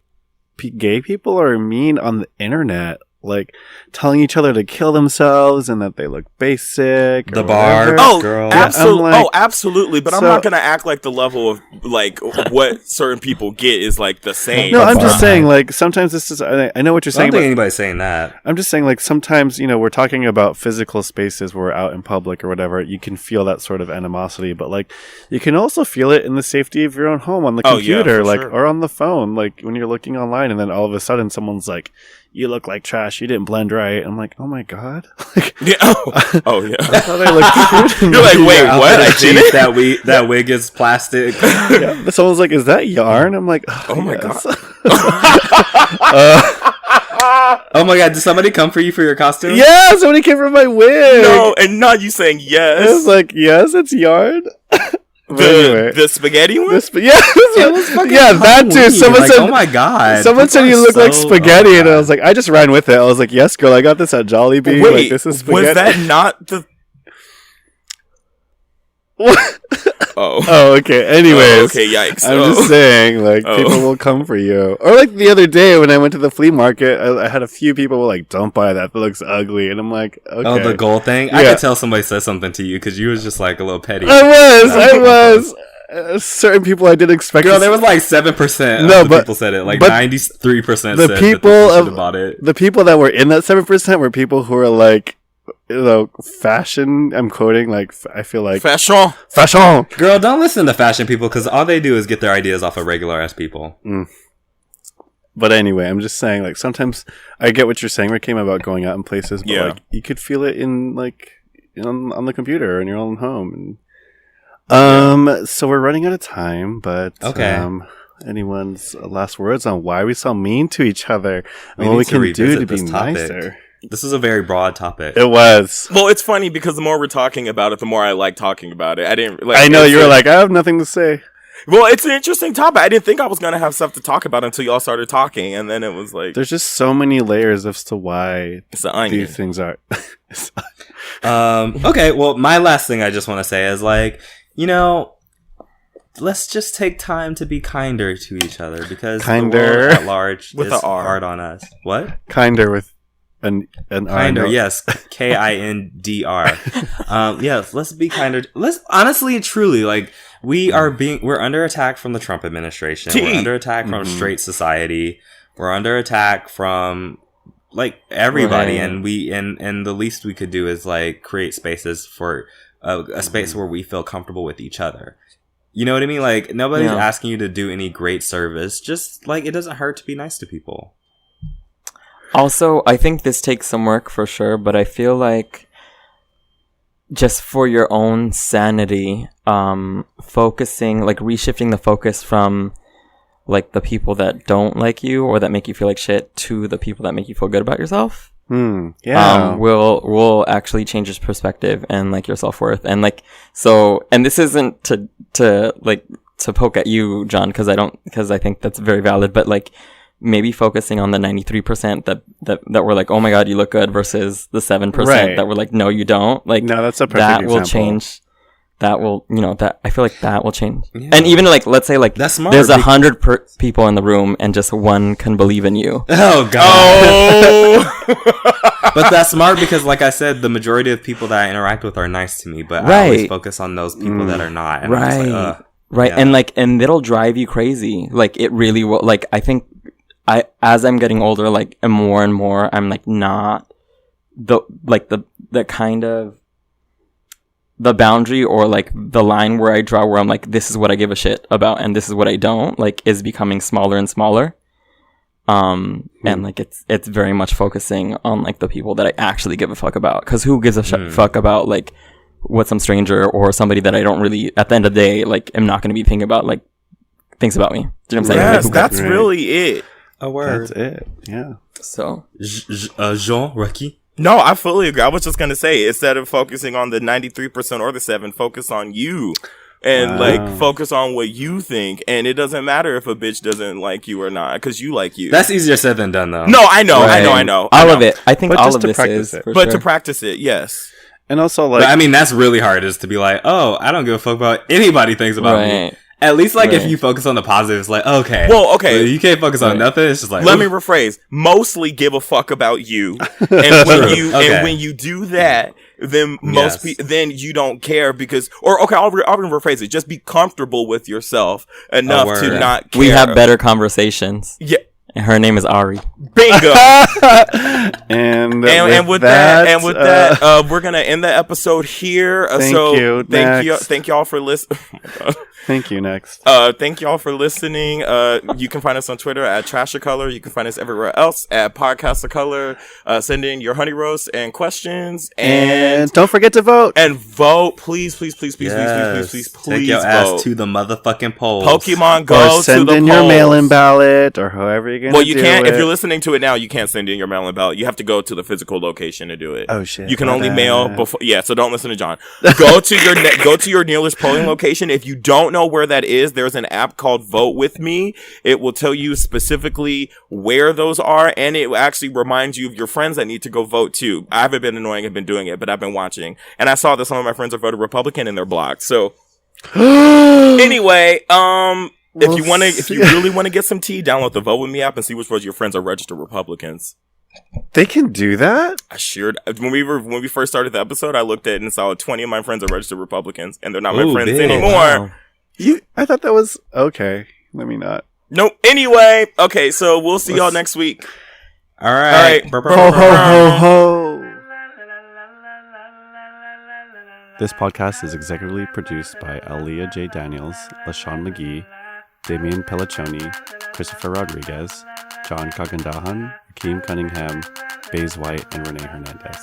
gay people are mean on the internet, like telling each other to kill themselves and that they look basic. The bar, girl. Absolutely. Absolutely. But I'm not gonna act like the level of like what certain people get is like the same. No, I'm just saying, like, sometimes this is. I know what you're saying. I don't think anybody's saying that. I'm just saying, like, sometimes, you know, we're talking about physical spaces where we're out in public or whatever. You can feel that sort of animosity, but like, you can also feel it in the safety of your own home on the computer, or on the phone, like when you're looking online, and then all of a sudden someone's like, "You look like trash. You didn't blend right." I'm like, "Oh my god!" Like, yeah. Oh yeah. I thought I looked cute. You're like, "Wait, what? I did it? That wig is plastic." Yeah. Someone's like, "Is that yarn?" I'm like, "Oh my god." Oh my god! Did somebody come for you for your costume? Yeah, somebody came for my wig. No, and not you saying yes. I was like, "Yes, it's yarn." The spaghetti one? That too. Someone like, said, "Oh my god!" Someone said you look like spaghetti, and I was like, I just ran with it. I was like, "Yes, girl, I got this at Jollibee." Wait, like, this is spaghetti. Was that not the? What? Oh, okay. Anyways, okay, yikes. I'm just saying, like, people will come for you. Or like the other day when I went to the flea market, I had a few people were like, "Don't buy that. That looks ugly." And I'm like, "Okay." Oh, the gold thing. Yeah. I could tell somebody said something to you because you was just like a little petty. I was. certain people I didn't expect. Girl, there was like 7%. No, of the people said it. Like 93% the said people that they of bought it. the people that were in that 7% were people who are like, fashion. I'm quoting, like, I feel like Fashion. Girl, don't listen to fashion people because all they do is get their ideas off of regular ass people. But anyway, I'm just saying, like, sometimes I get what you're saying, Rakim, about going out in places, but like, you could feel it in like on the computer or in your own home. And, so we're running out of time, but anyone's last words on why we so mean to each other and what we can do to be nicer? This is a very broad topic. It was. Well, it's funny because the more we're talking about it, the more I like talking about it. I know you were like, I have nothing to say. Well, it's an interesting topic. I didn't think I was going to have stuff to talk about until y'all started talking, and then it was like... There's just so many layers as to why it's an onion. These things are... Okay, well, my last thing I just want to say is, like, let's just take time to be kinder to each other, because the world at large is hard on us. What? Kinder with an kinder, R. yes. Kindr. Yes, let's be kinder. Let's honestly, truly, like, we're under attack from the Trump administration. We're under attack from straight society. We're under attack from, like, everybody. Right. And the least we could do is, like, create spaces for a space where we feel comfortable with each other. You know what I mean? Like, nobody's asking you to do any great service. Just, like, it doesn't hurt to be nice to people. Also, I think this takes some work for sure, but I feel like just for your own sanity, focusing, like, reshifting the focus from, like, the people that don't like you or that make you feel like shit to the people that make you feel good about yourself. Will actually change your perspective and, like, your self-worth. And, like, so, and this isn't to poke at you, John, because I think that's very valid, but, like, maybe focusing on the 93% that were like, oh my god, you look good, versus the 7% that were like, no, you don't. Like, no, that's a perfect that example. will change. That will, that I feel like that will change. Yeah. And even, like, let's say, like, that's smart, there's 100 people in the room and just one can believe in you. Oh god. But that's smart because, like I said, the majority of people that I interact with are nice to me, but I always focus on those people that are not. And I'm just like, right. Yeah. And, like, and it'll drive you crazy. Like, it really will. Like, I think as I'm getting older, like, and more, I'm, like, not the kind of the boundary or, like, the line where I draw where I'm like, this is what I give a shit about and this is what I don't, like, is becoming smaller and smaller. And, like, it's very much focusing on, like, the people that I actually give a fuck about. Because who gives a fuck about, like, what some stranger or somebody that I don't really, at the end of the day, like, am not going to be thinking about, like, thinks about me. Do you know what I'm saying? Yes, like, that's really it. A word. That's it. Yeah. So, Jean, Rocky. No, I fully agree. I was just going to say, instead of focusing on the 93% or the 7%, focus on you. And, like, focus on what you think. And it doesn't matter if a bitch doesn't like you or not, because you like you. That's easier said than done, though. No, I know. All of it. I think all of this is. To practice it, yes. And also, like... But, I mean, that's really hard, is to be like, oh, I don't give a fuck about anybody thinks about me. At least, like, if you focus on the positive, it's like, okay. Well, okay. You can't focus on nothing. It's just like... Let me rephrase. Mostly give a fuck about you. And when you do that, then then you don't care because... Or, okay, I'll rephrase it. Just be comfortable with yourself enough to not care. We have better conversations. Yeah. And her name is Ari. Bingo. and with that, we're gonna end the episode here. Thank y'all for listening. Oh my God. Thank you. Next. Thank y'all for listening. You can find us on Twitter at Trashacolor. You can find us everywhere else at Podcast of Color. Send in your honey roast and questions, and don't forget to vote. And vote, please, please Take your ass vote to the motherfucking polls. Pokemon Go. Or send in your mail-in ballot, or however you're gonna. Well, you can't. If you're listening to it now, you can't send in your mail-in ballot. You have to go to the physical location to do it. Oh shit! You can only mail before. Yeah, so don't listen to John. Go to your nearest polling location. If you don't know where that is, there's an app called Vote With Me. It will tell you specifically where those are, and it will actually remind you of your friends that need to go vote too. I haven't been annoying. I've been doing it, but I've been watching, and I saw that some of my friends are voted Republican and they're blocked. So anyway, if you really want to get some tea, download the Vote With Me app and see which ones your friends are registered Republicans. They can do that? When we first started the episode, I looked at it and saw 20 of my friends are registered Republicans, and they're not my friends anymore. Wow. I thought that was okay. Let me not. Nope. Anyway, okay, so we'll see y'all next week. All right. All right. Ho ho ho ho. This podcast is executively produced by Aaliyah J. Daniels, LaShawn McGee, Damian Pelliccioni, Christopher Rodriguez, John Kagandahan, Akeem Cunningham, Baze White, and Renee Hernandez.